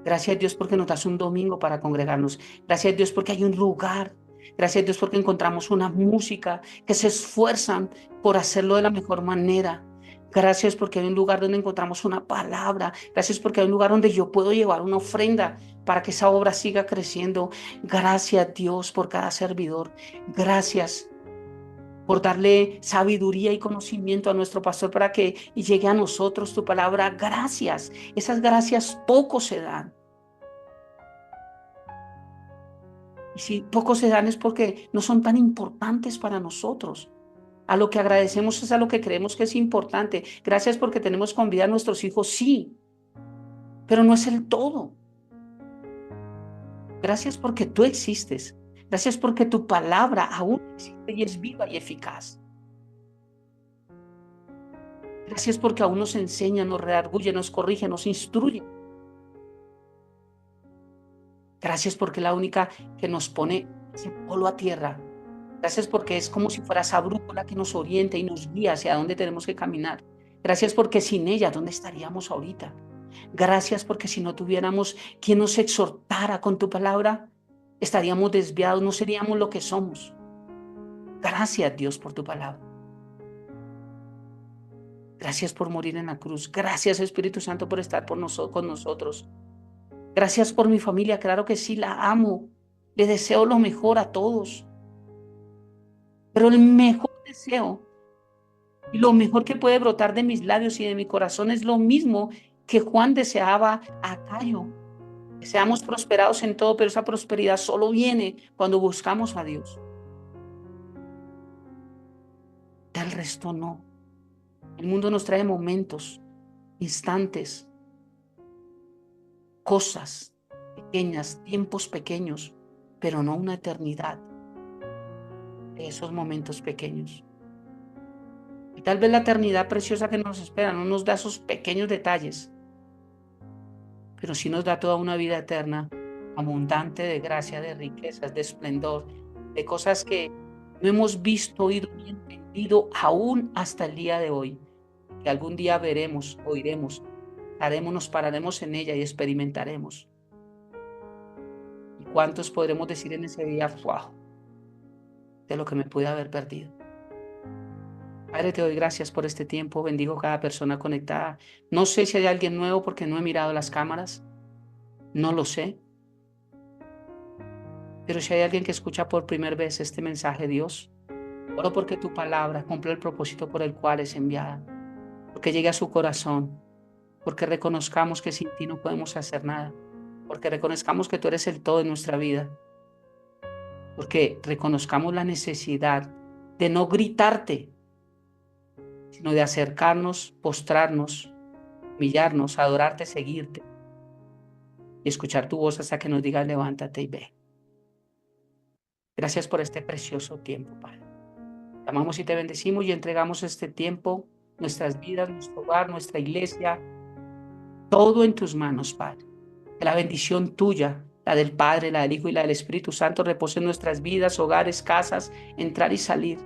Gracias a Dios porque nos das un domingo para congregarnos. Gracias a Dios porque hay un lugar. Gracias a Dios porque encontramos una música que se esfuerzan por hacerlo de la mejor manera. Gracias porque hay un lugar donde encontramos una palabra. Gracias porque hay un lugar donde yo puedo llevar una ofrenda para que esa obra siga creciendo. Gracias Dios por cada servidor. Gracias por darle sabiduría y conocimiento a nuestro pastor para que llegue a nosotros tu palabra. Gracias. Esas gracias poco se dan. Y si poco se dan es porque no son tan importantes para nosotros. A lo que agradecemos es a lo que creemos que es importante. Gracias porque tenemos con vida a nuestros hijos, sí, pero no es el todo. Gracias porque tú existes. Gracias porque tu palabra aún existe y es viva y eficaz. Gracias porque aún nos enseña, nos redarguye, nos corrige, nos instruye. Gracias porque es la única que nos pone ese polo a tierra. Gracias porque es como si fuera esa brújula que nos orienta y nos guía hacia dónde tenemos que caminar. Gracias porque sin ella, ¿dónde estaríamos ahorita? Gracias porque si no tuviéramos quien nos exhortara con tu palabra, estaríamos desviados, no seríamos lo que somos. Gracias, Dios, por tu palabra. Gracias por morir en la cruz. Gracias, Espíritu Santo, por estar con nosotros. Gracias por mi familia. Claro que sí, la amo. Le deseo lo mejor a todos. Pero el mejor deseo y lo mejor que puede brotar de mis labios y de mi corazón es lo mismo que Juan deseaba a Cayo. Que seamos prosperados en todo, pero esa prosperidad solo viene cuando buscamos a Dios. Del resto no. El mundo nos trae momentos, instantes, cosas pequeñas, tiempos pequeños, pero no una eternidad de esos momentos pequeños. Y tal vez la eternidad preciosa que nos espera no nos da esos pequeños detalles, pero sí nos da toda una vida eterna, abundante de gracia, de riquezas, de esplendor, de cosas que no hemos visto, oído ni entendido aún hasta el día de hoy, que algún día veremos, oiremos, haremos, nos pararemos en ella y experimentaremos. ¿Y cuántos podremos decir en ese día, wow, de lo que me pude haber perdido? Padre, te doy gracias por este tiempo, bendigo cada persona conectada. No sé si hay alguien nuevo porque no he mirado las cámaras, no lo sé. Pero si hay alguien que escucha por primera vez este mensaje, Dios, oro porque tu palabra cumple el propósito por el cual es enviada, porque llegue a su corazón, porque reconozcamos que sin ti no podemos hacer nada, porque reconozcamos que tú eres el todo en nuestra vida, porque reconozcamos la necesidad de no gritarte, sino de acercarnos, postrarnos, humillarnos, adorarte, seguirte y escuchar tu voz hasta que nos digas levántate y ve. Gracias por este precioso tiempo, Padre. Te amamos y te bendecimos y entregamos este tiempo, nuestras vidas, nuestro hogar, nuestra iglesia, todo en tus manos, Padre. Que la bendición tuya, la del Padre, la del Hijo y la del Espíritu Santo repose en nuestras vidas, hogares, casas, entrar y salir.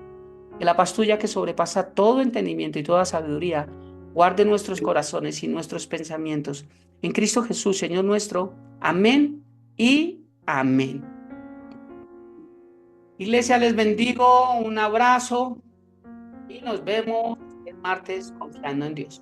Que la paz tuya que sobrepasa todo entendimiento y toda sabiduría, guarde nuestros corazones y nuestros pensamientos. En Cristo Jesús, Señor nuestro. Amén y amén. Iglesia, les bendigo, un abrazo y nos vemos el martes confiando en Dios.